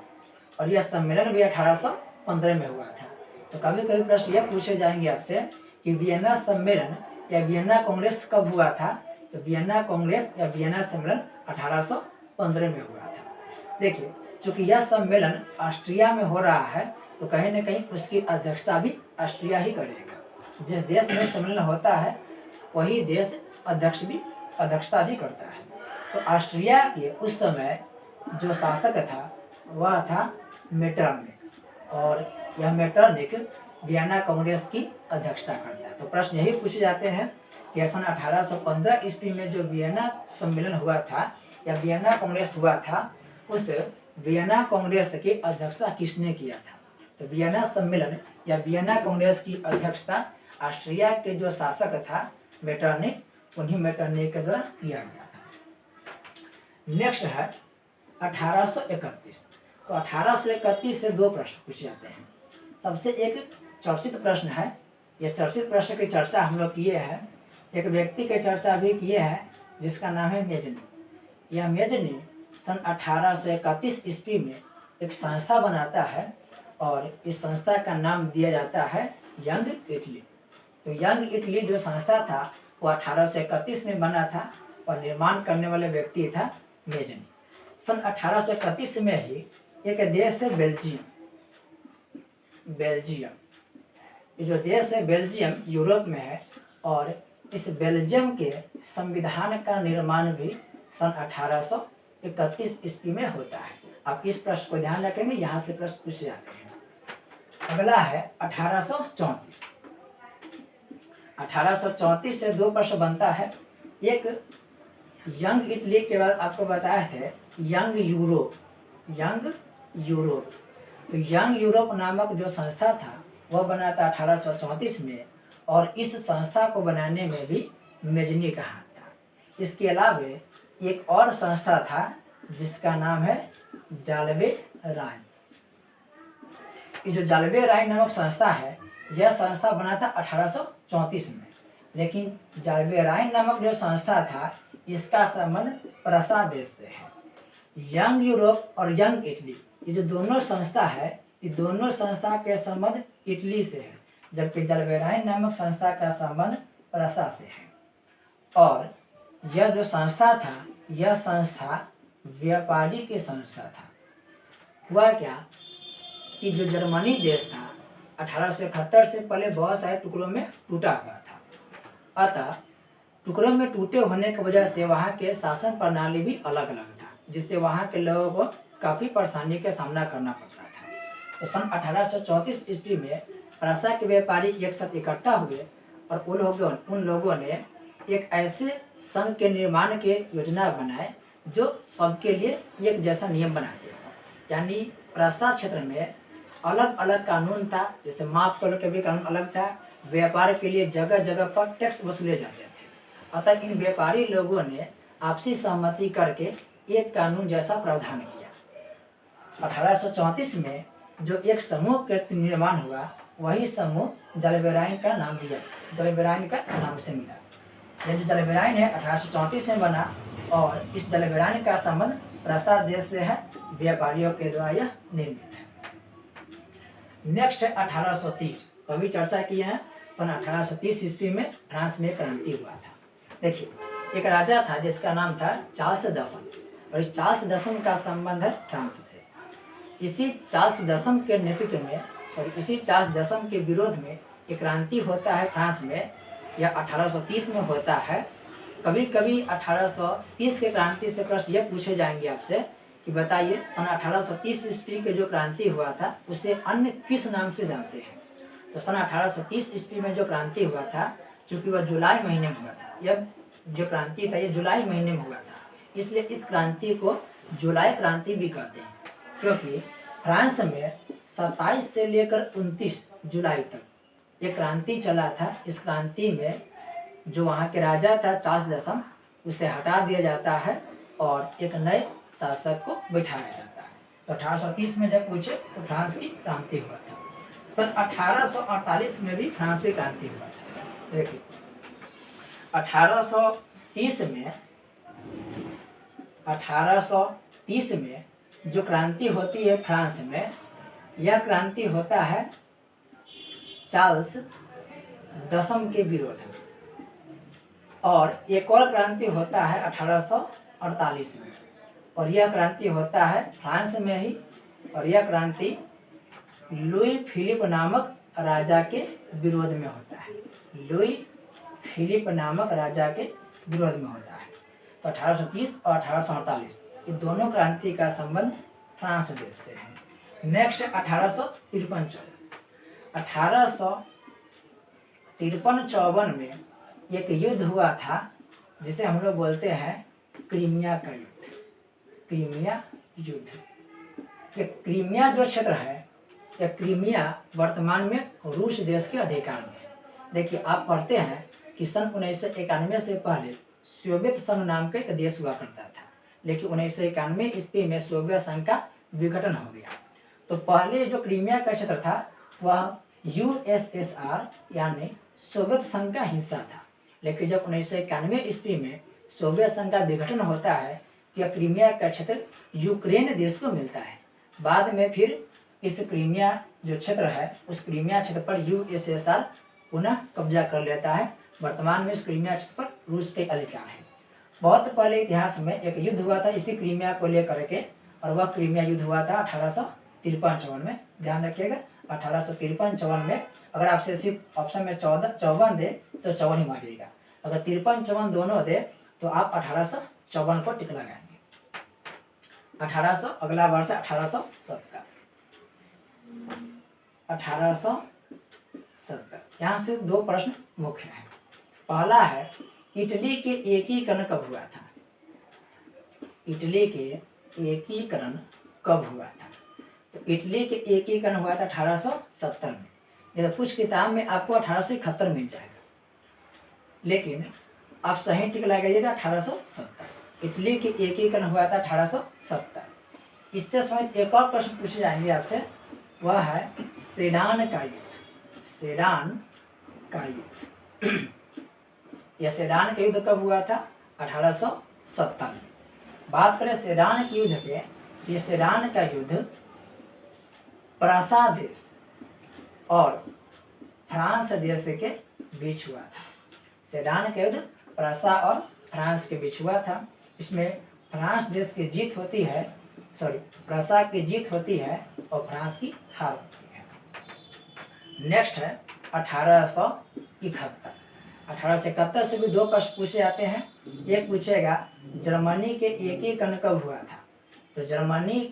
और यह सम्मेलन भी 1815 में हुआ था। तो कभी कभी प्रश्न यह पूछे जाएंगे आपसे कि वियना सम्मेलन या वियना कांग्रेस कब हुआ था। तो वियना कांग्रेस या वियना सम्मेलन 1815 में हुआ था। देखिए, चूंकि यह सम्मेलन ऑस्ट्रिया में हो रहा है तो कहीं न कहीं उसकी अध्यक्षता भी ऑस्ट्रिया ही करेगा। जिस देश में सम्मेलन होता है वही देश अध्यक्षता भी करता है। तो ऑस्ट्रिया के उस समय जो शासक था वह था मेटरनिक और यह मेटरनिक वियना कांग्रेस की अध्यक्षता करता है। तो प्रश्न यही पूछे जाते हैं कि सन 1815 ईस्वी में जो वियना सम्मेलन हुआ था या वियना कांग्रेस हुआ था, उस वियना कांग्रेस की अध्यक्षता किसने किया था। तो वियना सम्मेलन या वियना कांग्रेस की अध्यक्षता ऑस्ट्रिया के जो शासक था मेटरनिक, उन्हीं मेटरनिक के द्वारा किया गया था। नेक्स्ट है 1831। तो 1831 से दो प्रश्न पूछे जाते हैं। सबसे एक चर्चित प्रश्न है, यह चर्चित प्रश्न की चर्चा हम लोग किए हैं, एक व्यक्ति की चर्चा भी किए हैं जिसका नाम है मेजनी। यह मेजनी सन 1831 ईस्वी में एक संस्था बनाता है और इस संस्था का नाम दिया जाता है यंग इटली। तो यंग इटली जो संस्था था वो 1831 में बना था और निर्माण करने वाले व्यक्ति था मेजनी। सन 1831 में ही एक देश है बेल्जियम। ये जो देश है बेल्जियम यूरोप में है और इस बेल्जियम के संविधान का निर्माण भी सन 1831 ईस्वी में होता है। आप इस प्रश्न को ध्यान रखेंगे, यहाँ से प्रश्न पूछे जाते हैं। अगला है 1834। 1834 से दो प्रश्न बनता है। एक यंग इटली के बाद आपको बताए थे यंग यूरोप। तो यंग यूरोप नामक जो संस्था था वह बना था 1834 में और इस संस्था को बनाने में भी मेजनी का हाथ था। इसके अलावा एक और संस्था था जिसका नाम है जाल्बे राइन। ये जो जाल्बे राइन नामक संस्था है यह संस्था बना था 1834 में, लेकिन जाल्बे राइन नामक जो संस्था था इसका संबंध प्रसा देश से है। यंग यूरोप और यंग इटली ये जो दोनों संस्था है, ये दोनों संस्था के संबंध इटली से है, जबकि जाल्बे राइन नामक संस्था का संबंध प्रसा से है। और यह जो संस्था था यह संस्था व्यापारी की संस्था था। हुआ क्या कि जो जर्मनी देश था 1871 से पहले बहुत सारे टुकड़ों में टूटा हुआ था। अतः टुकड़ों में टूटे होने की वजह से वहाँ के शासन प्रणाली भी अलग अलग था, जिससे वहाँ के लोगों को काफ़ी परेशानी का सामना करना पड़ता था। तो सन 1834 ईस्वी में प्रसा के व्यापारी एक साथ इकट्ठा हुए और उन लोगों ने एक ऐसे संघ के निर्माण के योजना बनाए जो सबके लिए एक जैसा नियम बनाते हैं। यानी प्रसा क्षेत्र में अलग अलग कानून था, जैसे माप तोल के भी कानून अलग था, व्यापार के लिए जगह जगह पर टैक्स वसूले जाते थे। अतः इन व्यापारी लोगों ने आपसी सहमति करके एक कानून जैसा प्रावधान किया। 1834 में जो एक समूह के निर्माण हुआ वही समूह जाल्बे राइन का नाम दिया, जाल्बे राइन का नाम से मिला। यह जो जाल्बे राइन है 1834 में बना और इस जाल्बे राइन का संबंध प्रसा देश से है, व्यापारियों के द्वारा यह निर्मित है। नेक्स्ट है 1830। तो अभी चर्चा की है सन 1830 ईस्वी में फ्रांस में क्रांति हुआ था। देखिए, एक राजा था जिसका नाम था चार्ल्स दशम और इस चार्ल्स दशम का संबंध है फ्रांस से। इसी चार्ल्स दशम के नेतृत्व में इसी चार्ल्स दशम के विरोध में एक क्रांति होता है फ्रांस में, यह 1830 में होता है। कभी कभी 1830 के क्रांति से प्रश्न यह पूछे जाएंगे आपसे कि बताइए सन 1830 ईस्वी के जो क्रांति हुआ था उसे अन्य किस नाम से जानते हैं। तो सन 1830 ईस्वी में जो क्रांति हुआ था, चूँकि वह जुलाई महीने में हुआ था, यह जो क्रांति था ये जुलाई महीने में हुआ था, इसलिए इस क्रांति को जुलाई क्रांति भी कहते हैं, क्योंकि फ्रांस में 27 से लेकर 29 जुलाई तक ये क्रांति चला था। इस क्रांति में जो वहाँ के राजा था चार्ल्स दशम, उसे हटा दिया जाता है और एक नए शासक को बैठाया जाता है। तो 1830 में जब पूछे तो फ्रांस की क्रांति हुआ था। सन 1848 में भी फ्रांस की क्रांति हुआ था। देखिए 1830 में जो क्रांति होती है फ्रांस में, यह क्रांति होता है चार्ल्स दसम के विरोध में। और एक और क्रांति होता है 1848 में, और यह क्रांति होता है फ्रांस में ही, और यह क्रांति लुई फिलिप नामक राजा के विरोध में होता है। लुई फिलिप नामक राजा के विरोध में होता है। तो 1830 और 1848 ये दोनों क्रांति का संबंध फ्रांस देश से है। नेक्स्ट 1853-54 में एक युद्ध हुआ था जिसे हम लोग बोलते हैं क्रीमिया का युद्ध। क्रीमिया युद्ध। ये क्रीमिया जो क्षेत्र है, यह क्रीमिया वर्तमान में रूस देश के अधिकार में है। देखिए आप पढ़ते हैं कि सन 1991 से पहले सोवियत संघ नाम का एक देश हुआ करता था, लेकिन 1991 ईस्वी में सोवियत संघ का विघटन हो गया। तो पहले जो क्रीमिया का क्षेत्र था वह यूएसएसआर यानी सोवियत संघ का हिस्सा था, लेकिन जब 1991 ईस्वी में सोवियत संघ का विघटन होता है तो यह क्रीमिया का क्षेत्र यूक्रेन देश को मिलता है। बाद में फिर इस क्रीमिया जो क्षेत्र है उस क्रीमिया क्षेत्र पर यूएसएसआर पुनः कब्जा कर लेता है। वर्तमान में इस क्रीमिया क्षेत्र पर रूस के अधिकार है। बहुत पहले इतिहास में एक युद्ध हुआ था इसी क्रीमिया को लेकर के, और वह क्रीमिया युद्ध हुआ था 1853-54 में। ध्यान रखिएगा 1853-54 में। अगर आपसे सिर्फ ऑप्शन में 54 दे तो 54 ही मारिएगा, अगर 53-54 दोनों दे तो आप 1854 को टिक लगाएंगे। 1800 अगला वर्ष 1870। 1870 यहाँ से दो प्रश्न मुख्य हैं। पहला है इटली के एकीकरण कब हुआ था? इटली के एकीकरण कब हुआ था? तो इटली के एकीकरण हुआ था 1870 में। देखो कुछ किताब में आपको 1871 मिल जाएगा, लेकिन आप सही टिक लगाइएगा 1870। इटली के एकीकरण हुआ था 1870। इससे समेत एक और प्रश्न पूछे जाएंगे आपसे, वह है सेडान का युद्ध। सेडान का युद्ध यह सेडान का युद्ध कब हुआ था? 1870 में। बात करें सेडान के युद्ध के, ये सेडान का युद्ध प्रसा देश और फ्रांस देश के बीच हुआ था। सेडान का युद्ध प्रसा और फ्रांस के बीच हुआ था। इसमें फ्रांस देश की जीत होती है, प्रसा की जीत होती है और फ्रांस की हार होती है। नेक्स्ट है 1871। 1871 से भी दो प्रश्न पूछे जाते हैं। एक पूछेगा जर्मनी के एकीकरण कब हुआ था? तो जर्मनी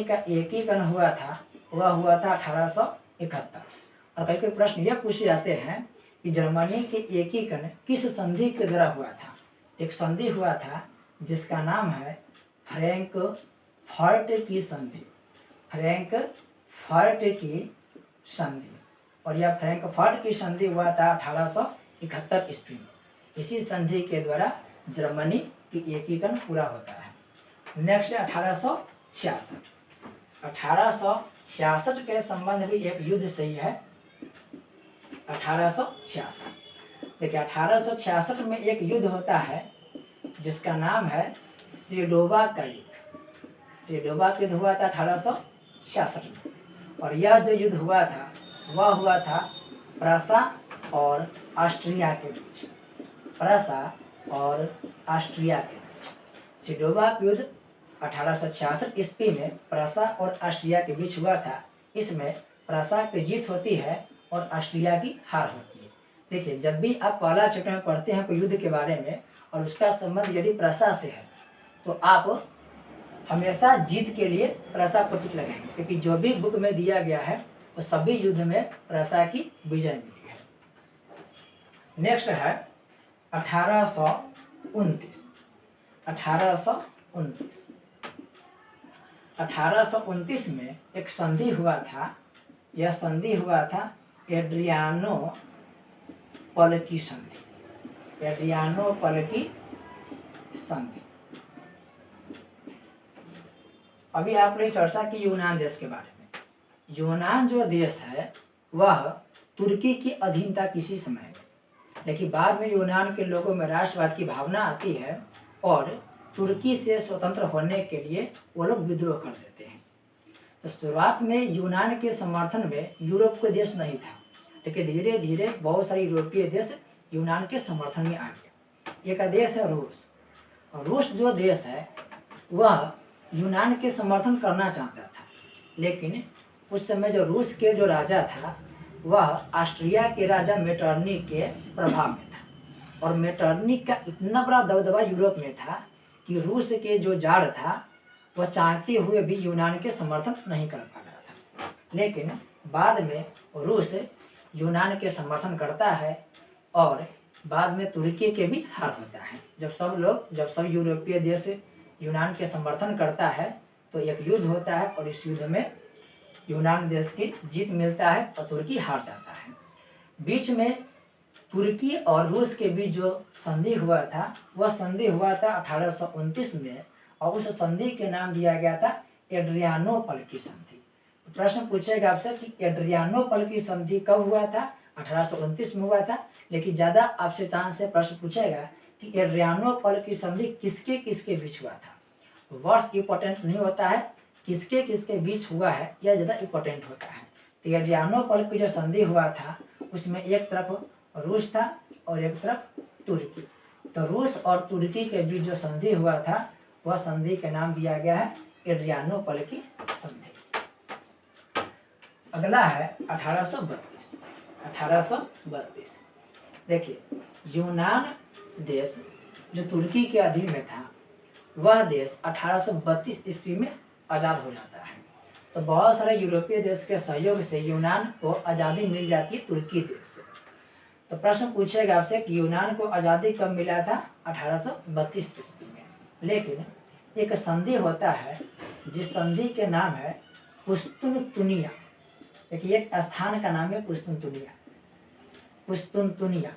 का एकीकरण हुआ था वह हुआ था 1871। और कई प्रश्न यह पूछे जाते हैं कि जर्मनी के एकीकरण किस संधि के द्वारा हुआ था? एक संधि हुआ था जिसका नाम है फ्रैंकफर्ट की संधि। फ्रैंकफर्ट की संधि, और यह फ्रैंकफर्ट की संधि हुआ था 1871 ईस्वी में। इसी संधि के द्वारा जर्मनी की एकीकरण पूरा होता है। नेक्स्ट 1866। 1866 के संबंध भी एक युद्ध सही है। 1866 देखिए 1866 में एक युद्ध होता है जिसका नाम है सेडोवा का युद्ध। सेडोवा का युद्ध हुआ था 1866 में, और यह जो युद्ध हुआ था वह हुआ था प्रसा और ऑस्ट्रिया के बीच। प्रसा और ऑस्ट्रिया के बीच सेडोवा का युद्ध 1866 ईस्वी में प्रसा और ऑस्ट्रिया के बीच हुआ था। इसमें प्रसा की जीत होती है और ऑस्ट्रिया की हार होती है। देखिए जब भी आप पहला चैप्टर में पढ़ते हैं कोई युद्ध के बारे में और उसका संबंध यदि प्रसा से है तो आप हमेशा जीत के लिए प्रसा को टिक लगाएंगे, क्योंकि जो भी बुक में दिया गया है वो सभी युद्ध में प्रसा की विजय मिली है। नेक्स्ट है 1829। 1829 में एक संधि हुआ था। यह संधि हुआ था एड्रियानोपल की संधि। एड्रियानोपल की संधि। अभी आपने चर्चा की यूनान देश के बारे में। यूनान जो देश है वह तुर्की की अधीनता किसी समय में, लेकिन बाद में यूनान के लोगों में राष्ट्रवाद की भावना आती है और तुर्की से स्वतंत्र होने के लिए वो लोग विद्रोह कर देते हैं। तो शुरुआत में यूनान के समर्थन में यूरोप के देश नहीं था, लेकिन धीरे धीरे बहुत सारे यूरोपीय देश यूनान के समर्थन में आ गए। एक देश है रूस। रूस जो देश है वह यूनान के समर्थन करना चाहता था, लेकिन उस समय जो रूस के जो राजा था वह ऑस्ट्रिया के राजा मेटरनिक के प्रभाव में था, और मेटरनिक का इतना बड़ा दबदबा यूरोप में था कि रूस के जो जार था वह चाहते हुए भी यूनान के समर्थन नहीं कर पा रहा था। लेकिन बाद में रूस यूनान के समर्थन करता है और बाद में तुर्की के भी हार होता है। जब सब यूरोपीय देश यूनान के समर्थन करता है तो एक युद्ध होता है और इस युद्ध में यूनान देश की जीत मिलता है और तुर्की हार जाता है। बीच में तुर्की और रूस के बीच जो संधि हुआ था वह संधि हुआ था 1829 में, और उस संधि के नाम दिया गया था एड्रियानोपल की संधि। तो प्रश्न पूछेगा आपसे कि एड्रियानोपल की संधि कब हुआ था? 1829 में हुआ था, लेकिन ज़्यादा आपसे चांस से प्रश्न पूछेगा कि एड्रियानोपल की संधि किसके किसके बीच हुआ था। वर्ष इंपॉर्टेंट नहीं होता है, किसके किसके बीच हुआ है यह ज़्यादा इंपॉर्टेंट होता है। तो एड्रियानोपल की जो संधि हुआ था उसमें एक तरफ रूस था और एक तरफ तुर्की। तो रूस और तुर्की के बीच जो संधि हुआ था वह संधि का नाम दिया गया है एड्रियानोपल की संधि। अगला है 1832। 1832 देखिए, यूनान देश जो तुर्की के अधीन में था वह देश 1832 ईस्वी में आज़ाद हो जाता है। तो बहुत सारे यूरोपीय देश के सहयोग से यूनान को आज़ादी मिल जाती है तुर्की देश से। तो प्रश्न पूछेगा आपसे कि यूनान को आज़ादी कब मिला था? 1832 ईस्वी में। लेकिन एक संधि होता है जिस संधि के नाम है कुस्तुनतुनिया। देखिए, एक स्थान का नाम है कुस्तुनतुनिया। कुस्तुनतुनिया,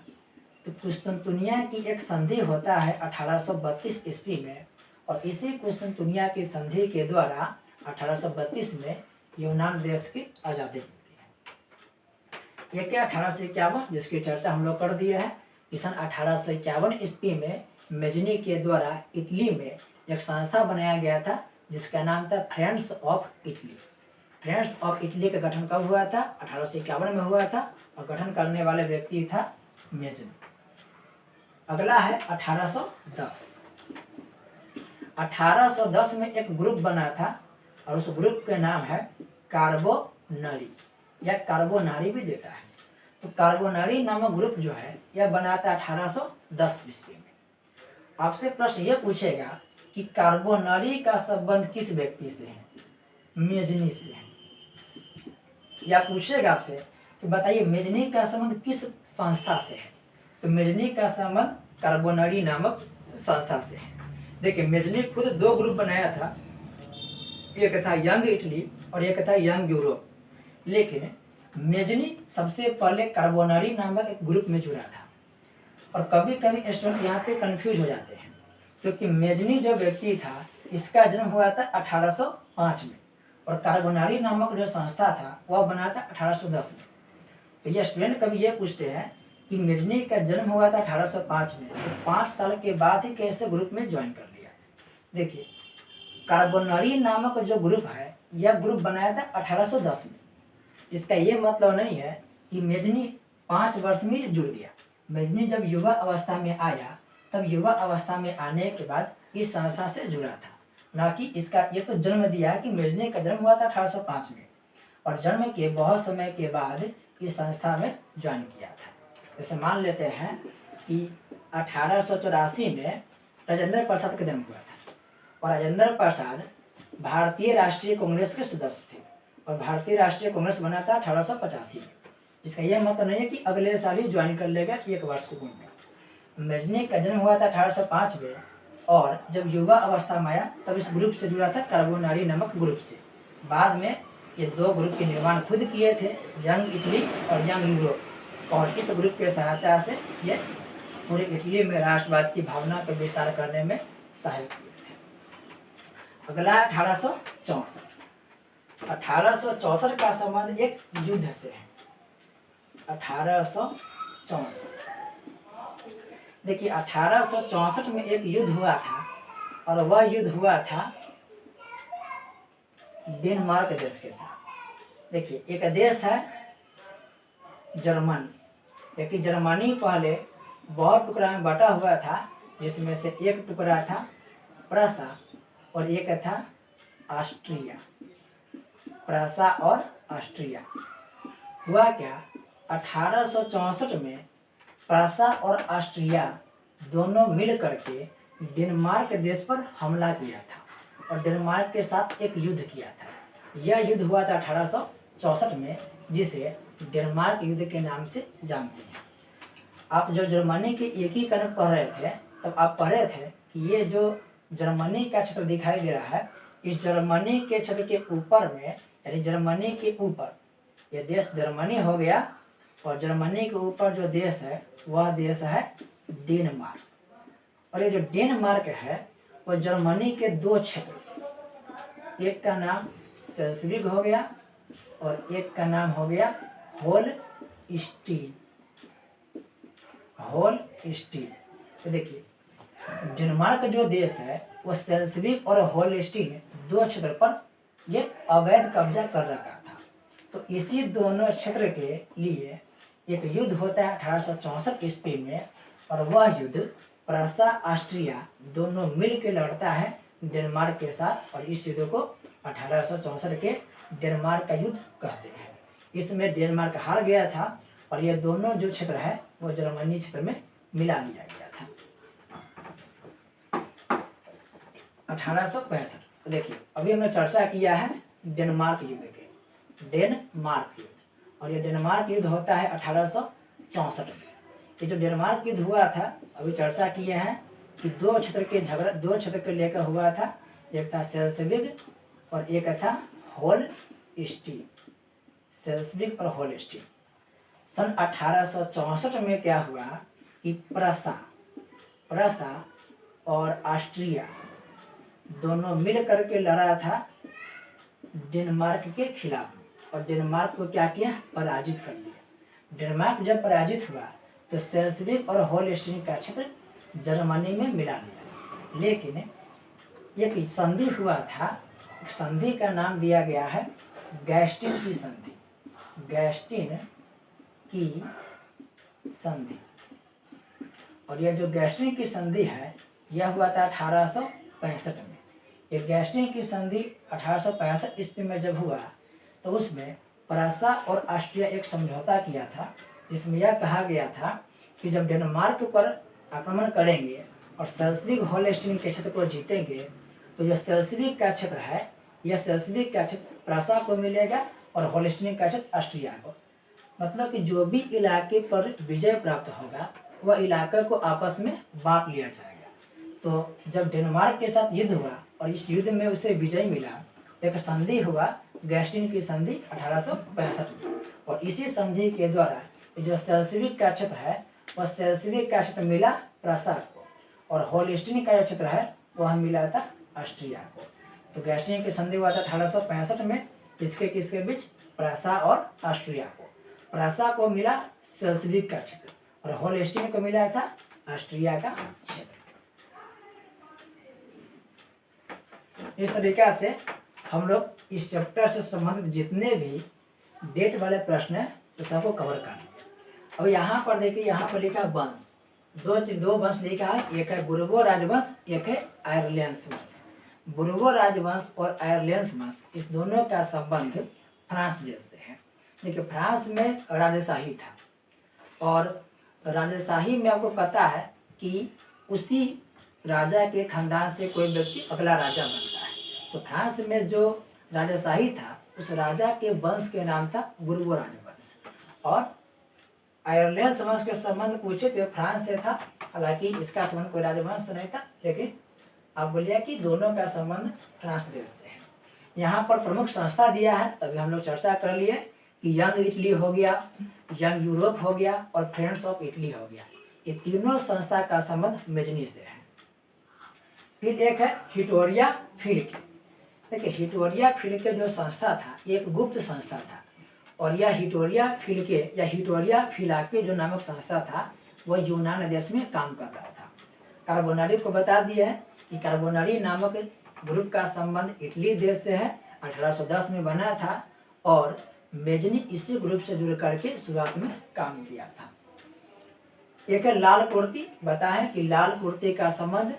तो कुस्तुनतुनिया की एक संधि होता है 1832 ईस्वी में, और इसी कुस्तुनतुनिया की संधि के द्वारा 1832 में यूनान देश की आज़ादी मिलती है। एक 1851 जिसकी चर्चा हम लोग कर दिए हैं कि सन 1851 ईस्वी में मेजनी के द्वारा इटली में एक संस्था बनाया गया था जिसका नाम था friends of Italy. Friends of Italy का गठन कब हुआ था? 1851 में हुआ था, और गठन करने वाले व्यक्ति था मेजनी। अगला है 1810। 1810 में एक ग्रुप बना था और उस ग्रुप का नाम है कार्बोनरी, या कार्बोनारी भी देता है। तो कार्बोनारी नामक ग्रुप जो है यह बना था 1810 ईस्वी में। आपसे प्रश्न यह पूछेगा कि कार्बोनारी का संबंध किस व्यक्ति से है? मेजनी से है। या पूछेगा आपसे कि बताइए मेजनी का संबंध किस संस्था से है? तो मेजनी का संबंध कार्बोनारी नामक संस्था से है। देखिए, मेजनी खुद दो ग्रुप बनाया था, एक था यंग इटली और एक था यंग यूरोप। लेकिन मेजनी सबसे पहले कार्बोनारी नामक एक ग्रुप में जुड़ा था, और कभी कभी स्टूडेंट यहाँ पे कंफ्यूज हो जाते हैं क्योंकि मेजनी जो व्यक्ति था इसका जन्म हुआ था 1805 में, और कार्बोनारी नामक जो संस्था था वह बना था 1810 में। तो ये स्टूडेंट कभी ये पूछते हैं कि मेजनी का जन्म हुआ था 1805 में, तो 5 साल के बाद ही कैसे ग्रुप में ज्वाइन कर लिया? देखिए, कार्बोनारी नामक जो ग्रुप है यह ग्रुप बनाया था 1810 में। इसका ये मतलब नहीं है कि मेजनी 5 वर्ष में जुड़ गया। मेजनी जब युवा अवस्था में आया तब युवा अवस्था में आने के बाद इस संस्था से जुड़ा था, ना कि इसका ये तो जन्म दिया कि मेजनी का जन्म हुआ था 1805 में और जन्म के बहुत समय के बाद इस संस्था में ज्वाइन किया था। जैसे मान लेते हैं कि 1884 में राजेंद्र प्रसाद का जन्म हुआ था, और राजेंद्र प्रसाद भारतीय राष्ट्रीय कांग्रेस के सदस्य थे, और भारतीय राष्ट्रीय कांग्रेस बना था 1885 में। इसका यह मतलब नहीं है कि अगले साल ही ज्वाइन कर लेगा 1 वर्ष को घूमने। मेजनी का जन्म हुआ था 1805 में, और जब युवा अवस्था में आया तब इस ग्रुप से जुड़ा था कार्बोनारी नामक ग्रुप से। बाद में ये 2 ग्रुप के निर्माण खुद किए थे, यंग इटली और यंग यूरोप, और इस ग्रुप के सहायता से ये पूरे इटली में राष्ट्रवाद की भावना का विस्तार करने में सहायक हुए थे। अगला 1864। 1864 का संबंध एक युद्ध से है। 1864 देखिए, 1864 में एक युद्ध हुआ था और वह युद्ध हुआ था डेनमार्क देश के साथ। देखिए, एक देश है जर्मनी। देखिए, जर्मनी पहले बहुत टुकड़ा में बटा हुआ था, जिसमें से एक टुकड़ा था प्रसा और एक था ऑस्ट्रिया। प्रसा और ऑस्ट्रिया। हुआ क्या, 1864 में प्रसा और ऑस्ट्रिया दोनों मिल करके डेनमार्क देश पर हमला किया था और डेनमार्क के साथ एक युद्ध किया था। यह युद्ध हुआ था 1864 में, जिसे डेनमार्क युद्ध के नाम से जानते हैं। आप जब जर्मनी के एकीकरण पढ़ रहे थे तब आप पढ़ रहे थे कि ये जो जर्मनी का क्षेत्र दिखाई दे रहा है, इस जर्मनी के क्षेत्र के ऊपर में, यानी जर्मनी के ऊपर यह देश जर्मनी हो गया और जर्मनी के ऊपर जो देश है वह देश है डेनमार्क। और ये जो डेनमार्क है वह जर्मनी के दो क्षेत्र, एक का नाम सेल्सविग हो गया और एक का नाम हो गया होलस्टीन। होलस्टीन। तो देखिए, डेनमार्क जो देश है वो सेल्सविग और होलस्टीन दो क्षेत्र पर ये अवैध कब्जा कर रखा था। तो इसी दोनों क्षेत्र के लिए एक युद्ध होता है 1864 ईस्वी में, और वह युद्ध प्रसा ऑस्ट्रिया दोनों मिल के लड़ता है डेनमार्क के साथ, और इस युद्ध को 1864 के डेनमार्क का युद्ध कहते हैं। इसमें डेनमार्क हार गया था और ये दोनों जो क्षेत्र है वो जर्मनी क्षेत्र में मिला लिया गया था। 1865। तो देखिए, अभी हमने चर्चा किया है डेनमार्क युद्ध के, डेनमार्क युद्ध, और ये डेनमार्क युद्ध होता है 1864 में। ये जो डेनमार्क युद्ध हुआ था, अभी चर्चा किए हैं कि दो क्षेत्र के लेकर हुआ था। एक था सेल्सविग और एक था होलस्टीन। सेल्सविग और होलस्टीन। सन 1864 में क्या हुआ कि प्रसा और ऑस्ट्रिया दोनों मिल करके लड़ा था डेनमार्क के खिलाफ, और डेनमार्क को क्या किया, पराजित कर लिया। डेनमार्क जब पराजित हुआ तो सेल्सविग और होलस्टीन का क्षेत्र जर्मनी में मिला लिया। लेकिन एक संधि हुआ था, संधि का नाम दिया गया है गैस्टिन की संधि। गैस्टिन की संधि। और यह जो गैस्टिन की संधि है यह हुआ था 1865 में। ये गैस्टिन की संधि 1865 ईस्वी में जब हुआ तो उसमें प्रसा और ऑस्ट्रिया एक समझौता किया था, जिसमें यह कहा गया था कि जब डेनमार्क पर आक्रमण करेंगे और सेल्सविग होलस्टीन के क्षेत्र को जीतेंगे तो यह सेल्सविग का क्षेत्र है, यह सेल्सविग का क्षेत्र प्रसा को मिलेगा और होलस्टीन का क्षेत्र ऑस्ट्रिया को। मतलब कि जो भी इलाके पर विजय प्राप्त होगा वह इलाके को आपस में बांट लिया जाएगा। तो जब डेनमार्क के साथ युद्ध हुआ और इस युद्ध में उसे विजय मिला, एक संधि हुआ गैस्टिन की संधि 1865 में, और इसी संधि के द्वारा जो सेल्सविग का क्षेत्र है वह सेल्सविग का क्षेत्र मिला प्रसा को, और होलस्टीन का क्षेत्र है वह मिला था ऑस्ट्रिया को। तो गैस्टिन की संधि हुआ था 1865 में, किसके बीच, प्रसा और ऑस्ट्रिया को। प्रसा को मिला सेल्सविग का क्षेत्र और होलस्टीन को मिला था ऑस्ट्रिया का क्षेत्र। इस तरीका से हम लोग इस चैप्टर से संबंधित जितने भी डेट वाले प्रश्न हैं तो सबको कवर कर लिया। अब यहाँ पर देखिए, यहाँ पर लिखा वंश, दो वंश लिखा है, एक है बुर्बो राजवंश, एक है आयरलैंड वंश। बुर्बो राजवंश और आयरलैंड वंश, इस दोनों का संबंध फ्रांस देश से है। देखिए, फ्रांस में राजशाही था और राजशाही में आपको पता है कि उसी राजा के खानदान से कोई व्यक्ति अगला राजा बनता है। तो फ्रांस में जो राजशाही था उस राजा के वंश के नाम था बुर्बो राजवंश। और आयरलैंड वंश के संबंध पूछे तो फ्रांस से था, हालांकि इसका संबंध कोई राजवंश नहीं था, लेकिन आप बोलिए कि दोनों का संबंध फ्रांस देश से है। यहाँ पर प्रमुख संस्था दिया है, तभी हम लोग चर्चा कर लिए कि यंग इटली हो गया, यंग यूरोप हो गया और फ्रेंड्स ऑफ इटली हो गया। ये तीनों संस्था का संबंध मेजनी से है। फिर एक है हिटोरिया फिल्की। देखिए हिटोरिया फिल के जो संस्था था ये एक गुप्त संस्था था, और यह हिटोरिया फिल के या हिटोरिया फिलाके जो नामक संस्था था वह यूनान देश में काम कर रहा था। कार्बोनारी को बता दिया है कि कार्बोनारी नामक ग्रुप का संबंध इटली देश से है, 1810 में बना था, और मेजनी इसी ग्रुप से जुड़ करके शुरुआत में काम किया था। एक है लाल कुर्ती, बताएं कि लाल कुर्ती का संबंध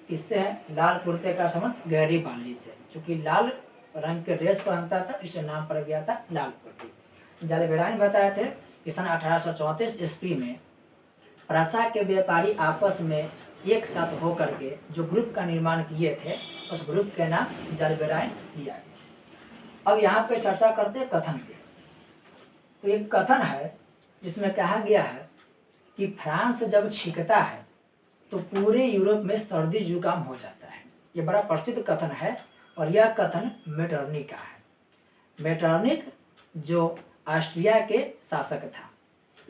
किससे है? लाल कुर्ते का संबंध गैरिबाल्डी से, चूंकि लाल रंग के ड्रेस पहनता था इससे नाम पड़ गया था लाल कुर्ती। जालिबेरानी बताए थे कि सन 1834 ईस्वी में प्रसा के व्यापारी आपस में एक साथ होकर के जो ग्रुप का निर्माण किए थे उस ग्रुप के नाम जालिबेराइन दिया गया। अब यहाँ पे चर्चा करते हैं कथन की। तो एक कथन है जिसमें कहा गया है कि फ्रांस जब छींकता है तो पूरे यूरोप में सर्दी जुकाम हो जाता है। ये बड़ा प्रसिद्ध कथन है और यह कथन मेटरनिक का है। मेटरनिक जो ऑस्ट्रिया के शासक था,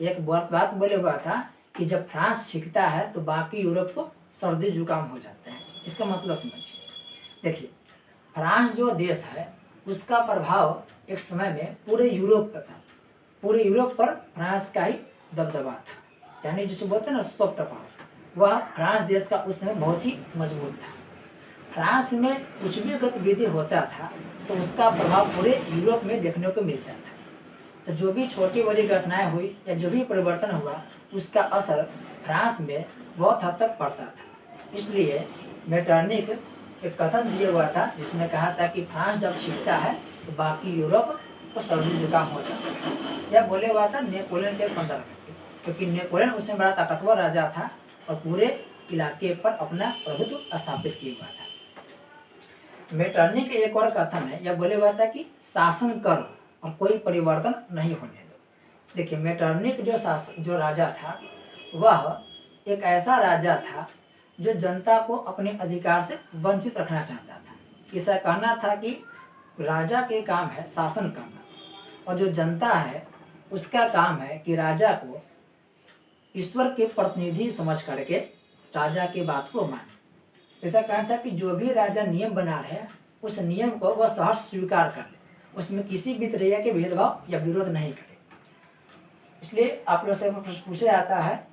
एक बात बोले हुआ था कि जब फ्रांस छींकता है तो बाकी यूरोप को सर्दी जुकाम हो जाता है। इसका मतलब समझिए। देखिए फ्रांस जो देश है उसका प्रभाव एक समय में पूरे यूरोप पर था। पूरे यूरोप पर फ्रांस का ही दबदबा था, यानी जिसे बोलते हैं ना सॉफ्ट पावर, वह फ्रांस देश का उस समय बहुत ही मजबूत था। फ्रांस में कुछ भी गतिविधि होता था तो उसका प्रभाव पूरे यूरोप में देखने को मिलता था। तो जो भी छोटी बड़ी घटनाएं हुई या जो भी परिवर्तन हुआ उसका असर फ्रांस में बहुत हद तक पड़ता था। इसलिए मेटरनिक एक कथन दिया हुआ था जिसमें कहा था कि फ्रांस जब छींकता है तो बाकी यूरोप को सर्दी जुकाम हो जाता है। यह बोले हुआ था नेपोलियन के संदर्भ में, क्योंकि नेपोलियन उसमें बड़ा ताकतवर राजा था और पूरे इलाके पर अपना प्रभुत्व स्थापित किया हुआ था। मेटरनिक के एक और कथन है, यह बोले हुआ था कि शासन करो और कोई परिवर्तन नहीं होने दो। देखिए मेटरनिक जो राजा था वह एक ऐसा राजा था जो जनता को अपने अधिकार से वंचित रखना चाहता था। इसका कहना था कि राजा के काम है शासन करना और जो जनता है उसका काम है कि राजा को ईश्वर के प्रतिनिधि समझ करके राजा की बात को माने। ऐसा कहना था कि जो भी राजा नियम बना रहे उस नियम को वह सहर्ष स्वीकार कर ले, उसमें किसी भी तरह के भेदभाव या विरोध नहीं करे। इसलिए आप लोग से प्रश्न पूछा जाता है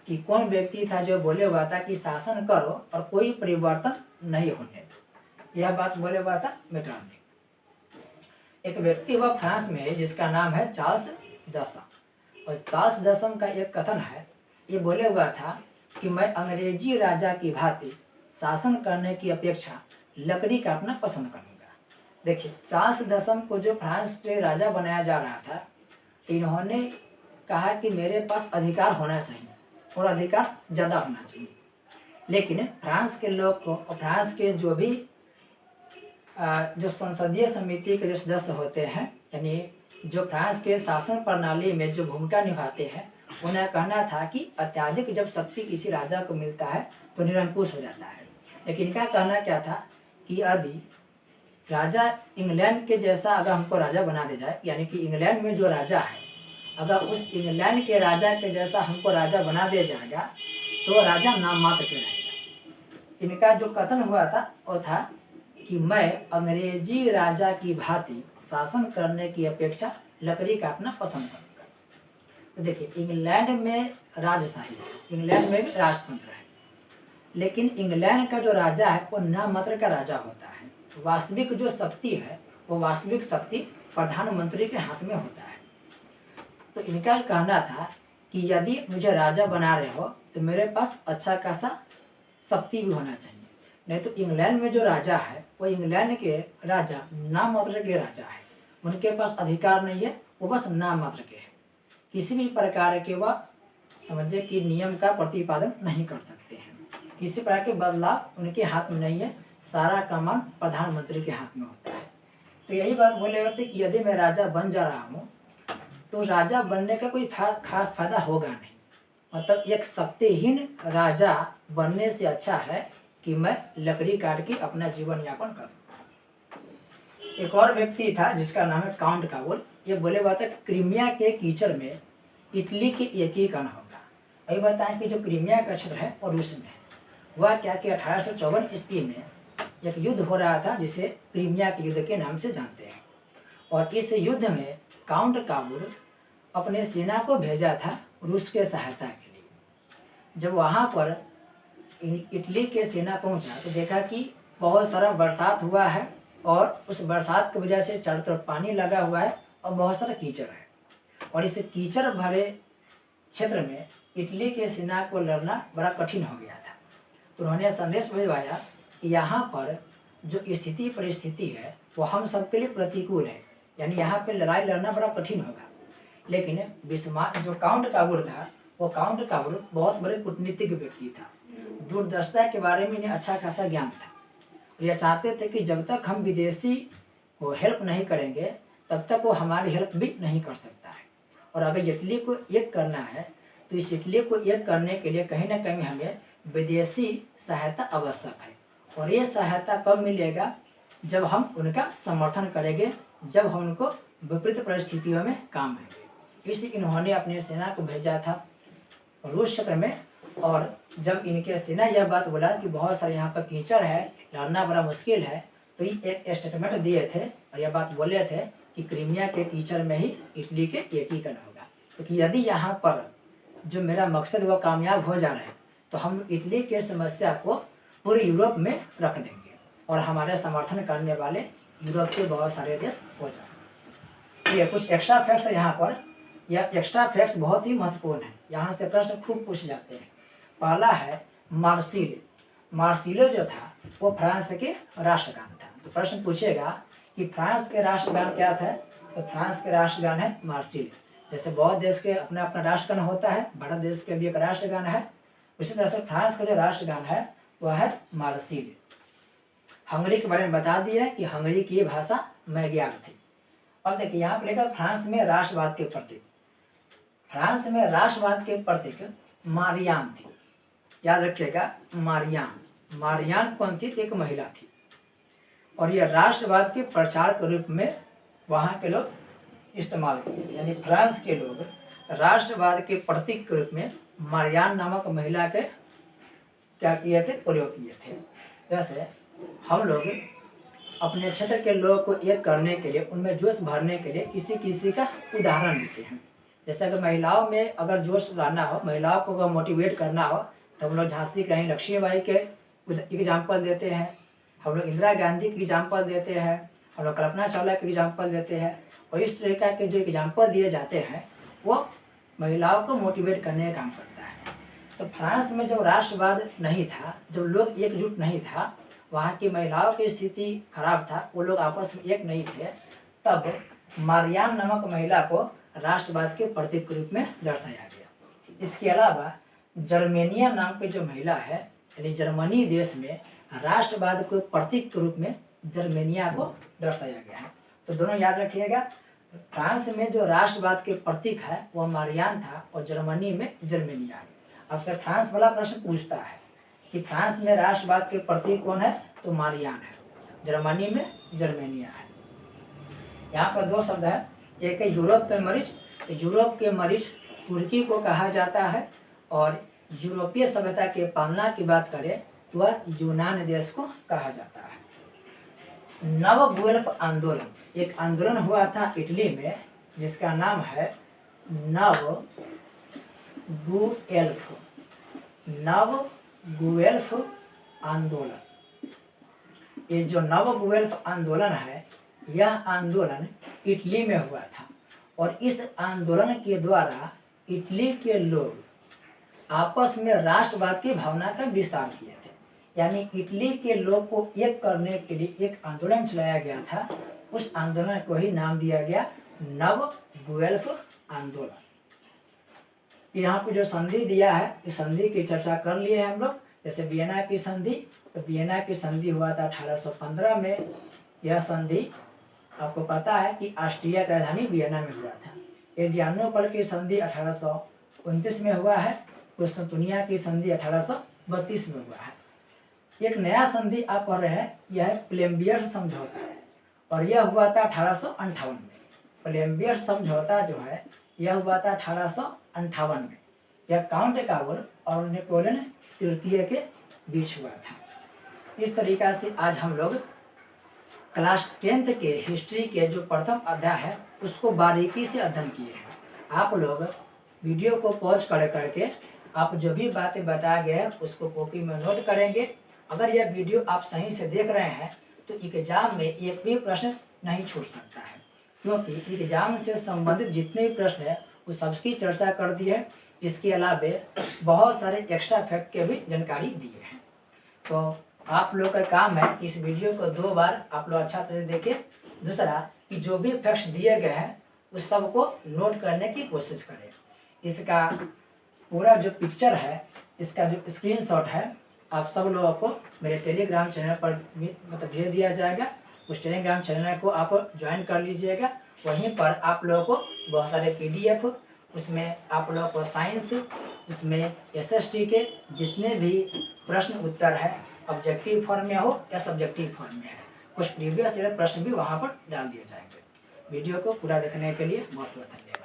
कि कौन व्यक्ति था जो बोले हुआ था कि शासन करो और कोई परिवर्तन नहीं होने दो। यह बात बोले हुआ था मेटरनिक। एक व्यक्ति हुआ फ्रांस में जिसका नाम है चार्ल्स दशम, और चार्ल्स दशम का एक कथन है, ये बोले हुआ था कि मैं अंग्रेजी राजा की भांति शासन करने की अपेक्षा लकड़ी काटना पसंद करूंगा। देखिए चार्ल्स दशम को जो फ्रांस के राजा बनाया जा रहा था, इन्होंने कहा कि मेरे पास अधिकार होना चाहिए और अधिकार ज़्यादा होना चाहिए। लेकिन फ्रांस के लोग को और फ्रांस के जो भी जो संसदीय समिति के जो सदस्य होते हैं, यानी जो फ्रांस के शासन प्रणाली में जो भूमिका निभाते हैं, उन्हें कहना था कि अत्याधिक जब शक्ति किसी राजा को मिलता है तो निरंकुश हो जाता है। लेकिन इनका कहना क्या था कि यदि राजा इंग्लैंड के जैसा अगर हमको राजा बना दे जाए, यानी कि इंग्लैंड में जो राजा है अगर उस इंग्लैंड के राजा के जैसा हमको राजा बना दिया जाएगा तो राजा नाम मात्र के रहेगा। इनका जो कथन हुआ था वो था कि मैं अंग्रेजी राजा की भांति शासन करने की अपेक्षा लकड़ी काटना पसंद करूँगा। तो देखिए इंग्लैंड में राजशाही है, इंग्लैंड में भी राजतंत्र है, लेकिन इंग्लैंड का जो राजा है वो नाम मात्र का राजा होता है। वास्तविक जो शक्ति है वो वास्तविक शक्ति प्रधानमंत्री के हाथ में होता है। तो इनका कहना था कि यदि मुझे राजा बना रहे हो तो मेरे पास अच्छा खासा शक्ति भी होना चाहिए, नहीं तो इंग्लैंड में जो राजा है वो इंग्लैंड के राजा नाम मात्र के राजा है, उनके पास अधिकार नहीं है, वो बस नाम मात्र के हैं। किसी भी प्रकार के वह समझे कि नियम का प्रतिपादन नहीं कर सकते हैं, किसी प्रकार के बदलाव उनके हाथ में नहीं है, सारा कमान प्रधानमंत्री के हाथ में होता है। तो यही बात बोले होते कि यदि मैं राजा बन जा रहा हूँ तो राजा बनने का कोई खास फायदा होगा नहीं, मतलब एक शक्तिहीन राजा बनने से अच्छा है कि मैं लकड़ी काट के अपना जीवन यापन करूं। एक और व्यक्ति था जिसका नाम है काउंट काबुल, ये बोले हुआ था कि क्रीमिया के कीचड़ में इटली के एक ही कण होगा। अभी बताएं कि जो क्रीमिया का क्षेत्र है और रूस में है, वह क्या कि 1854 ईस्वी में एक युद्ध हो रहा था जिसे क्रीमिया के युद्ध के नाम से जानते हैं। और इस युद्ध में काउंट काबुल अपने सेना को भेजा था रूस के सहायता के लिए। जब वहाँ पर इटली के सेना पहुँचा तो देखा कि बहुत सारा बरसात हुआ है और उस बरसात की वजह से चारों तरफ पानी लगा हुआ है और बहुत सारा कीचड़ है। और इस कीचड़ भरे क्षेत्र में इटली के सेना को लड़ना बड़ा कठिन हो गया था। तो उन्होंने संदेश भिजवाया कि यहाँ पर जो स्थिति परिस्थिति है वो हम सबके लिए प्रतिकूल है, यानी यहाँ पे लड़ाई लड़ना बड़ा कठिन होगा। लेकिन बिस्मार्क जो काउंट काबुल था, वो काउंट काबुल बहुत बड़े कूटनीतिक व्यक्ति था। दूरदर्शिता के बारे में इन्हें अच्छा खासा ज्ञान था। यह चाहते थे कि जब तक हम विदेशी को हेल्प नहीं करेंगे तब तक वो हमारी हेल्प भी नहीं कर सकता है। और अगर इटली को एक करना है तो इस इटली को एक करने के लिए कहीं ना कहीं हमें विदेशी सहायता आवश्यक है। और ये सहायता कब मिलेगा? जब हम उनका समर्थन करेंगे, जब हम उनको विपरीत परिस्थितियों में काम आएंगे। इसलिए इन्होंने अपने सेना को भेजा था रूस क्षेत्र में। और जब इनके सेना यह बात बोला कि बहुत सारे यहाँ पर कीचड़ है, लड़ना बड़ा मुश्किल है, तो ये एक स्टेटमेंट दिए थे और यह बात बोले थे कि क्रीमिया के कीचड़ में ही इटली के एकीकरण होगा। क्योंकि यदि यहाँ पर जो मेरा मकसद वो कामयाब हो जा रहा है तो हम इटली के समस्या को पूरे यूरोप में रख देंगे और हमारे समर्थन करने वाले यूरोप के बहुत सारे देश हो जाएंगे। ये कुछ एक्स्ट्रा फैक्ट्स है यहाँ पर। यह एक्स्ट्रा फैक्ट्स बहुत ही महत्वपूर्ण है, यहाँ से प्रश्न खूब पूछे जाते हैं। पहला है मार्सिल। मार्सिलो जो था वो फ्रांस के राष्ट्रगान था। तो प्रश्न पूछेगा कि फ्रांस के राष्ट्रगान क्या था? तो फ्रांस के राष्ट्रगान है मार्सिल। जैसे बहुत देश के अपना अपना राष्ट्रगान होता है, भारत देश के भी एक राष्ट्रगान है, उसी तरह से फ्रांस का जो राष्ट्रगान है वह है मार्सिल। हंगरी के बारे में बता दिया कि हंगरी की भाषा मैग्यार थी। और देखिए यहाँ पर लेकर फ्रांस में राष्ट्रवाद के प्रतीक, फ्रांस में राष्ट्रवाद के प्रतीक मारियान थी। याद रखिएगा, मारियान। मारियान कौन थी? एक महिला थी। और यह राष्ट्रवाद के प्रचार के रूप में वहाँ के लोग इस्तेमाल किए, यानी फ्रांस के लोग राष्ट्रवाद के प्रतीक के रूप में मारियान नामक महिला के क्या किए थे? प्रयोग किए थे। जैसे हम लोग अपने क्षेत्र के लोगों को एक करने के लिए, उनमें जोश भरने के लिए किसी किसी का उदाहरण देते हैं। जैसे अगर महिलाओं में अगर जोश लाना हो, महिलाओं को अगर मोटिवेट करना हो तो हम लोग झांसी की रानी लक्ष्मीबाई के एग्जाम्पल देते हैं, हम लोग इंदिरा गांधी की एग्जाम्पल देते हैं, हम लोग कल्पना चावला की एग्जाम्पल देते हैं। और इस तरीका के जो एग्जाम्पल दिए जाते हैं वो महिलाओं को मोटिवेट करने का काम करता है। तो फ्रांस में जब राष्ट्रवाद नहीं था, जब लोग एकजुट नहीं था, वहाँ की महिलाओं की स्थिति खराब था, वो लोग आपस में एक नहीं थे, तब मारियान नामक महिला को राष्ट्रवाद के प्रतीक के रूप में दर्शाया गया। इसके अलावा जर्मेनिया नाम की जो महिला है, यानी जर्मनी देश में राष्ट्रवाद को प्रतीक के रूप में जर्मेनिया को दर्शाया गया है। तो दोनों याद रखिएगा, फ्रांस में जो राष्ट्रवाद के प्रतीक है वह मारियान था और जर्मनी में जर्मेनिया है। अब से फ्रांस वाला प्रश्न पूछता है कि फ्रांस में राष्ट्रवाद के प्रतीक कौन है? तो मारियान है, जर्मनी में जर्मेनिया है। यहाँ पर दो शब्द है, एक है यूरोप के मरीज। यूरोप के मरीज तुर्की को कहा जाता है, और यूरोपीय सभ्यता के पालना की बात करें तो वह यूनान देश को कहा जाता है। नव गुएल्फ आंदोलन, एक आंदोलन हुआ था इटली में जिसका नाम है नव गुएल्फ, नव गुएल्फ आंदोलन। ये जो नव गुएल्फ आंदोलन है, यह आंदोलन इटली में हुआ था और इस आंदोलन के द्वारा इटली के लोग आपस में राष्ट्रवाद की भावना का विस्तार किए थे। यानी इटली के लोग को एक करने के लिए एक आंदोलन चलाया गया था, उस आंदोलन को ही नाम दिया गया नव गुएल्फ आंदोलन। यहाँ पे जो संधि दिया है, इस संधि की चर्चा कर लिए हैं हम लोग। जैसे वियना की संधि, तो वियना की संधि हुआ था 1815 में। यह संधि आपको पता है कि ऑस्ट्रिया की राजधानी वियना में हुआ था। एड्रियानोपल की संधि 1829 में हुआ है। कुस्तुनतुनिया की संधि 1832 में हुआ है। एक नया संधि आप पढ़ रहे हैं, यह है प्लेम्बियर्स समझौता है और यह हुआ था 1858 में। प्लेम्बियर्स समझौता जो है यह हुआ था 1858 में। यह काउंट काबुल और नेपोलियन तृतीय के बीच हुआ था। इस तरीक़ा से आज हम लोग क्लास 10th के हिस्ट्री के जो प्रथम अध्याय है उसको बारीकी से अध्ययन किए हैं। आप लोग वीडियो को पॉज करके आप जो भी बातें बताया गया है उसको कॉपी में नोट करेंगे। अगर यह वीडियो आप सही से देख रहे हैं तो एग्जाम में एक भी प्रश्न नहीं छूट सकता है, क्योंकि एग्जाम से संबंधित जितने भी प्रश्न है वो सबकी चर्चा कर दी है। इसके अलावे बहुत सारे एक्स्ट्रा फैक्ट के भी जानकारी दी है। तो आप लोग का काम है इस वीडियो को 2 बार आप लोग अच्छा से देखें। दूसरा कि जो भी फैक्ट्स दिए गए हैं उस सब को नोट करने की कोशिश करें। इसका पूरा जो पिक्चर है, इसका जो स्क्रीनशॉट है, आप सब लोगों को मेरे टेलीग्राम चैनल पर भेज दिया जाएगा। उस टेलीग्राम चैनल को आप ज्वाइन कर लीजिएगा। वहीं पर आप लोगों को बहुत सारे PDF, उसमें आप लोगों को साइंस, उसमें SST के जितने भी प्रश्न उत्तर है ऑब्जेक्टिव फॉर्म में हो या सब्जेक्टिव फॉर्म में है, कुछ प्रीवियस ईयर प्रश्न भी वहाँ पर डाल दिए जाएंगे। वीडियो को पूरा देखने के लिए बहुत बहुत धन्यवाद।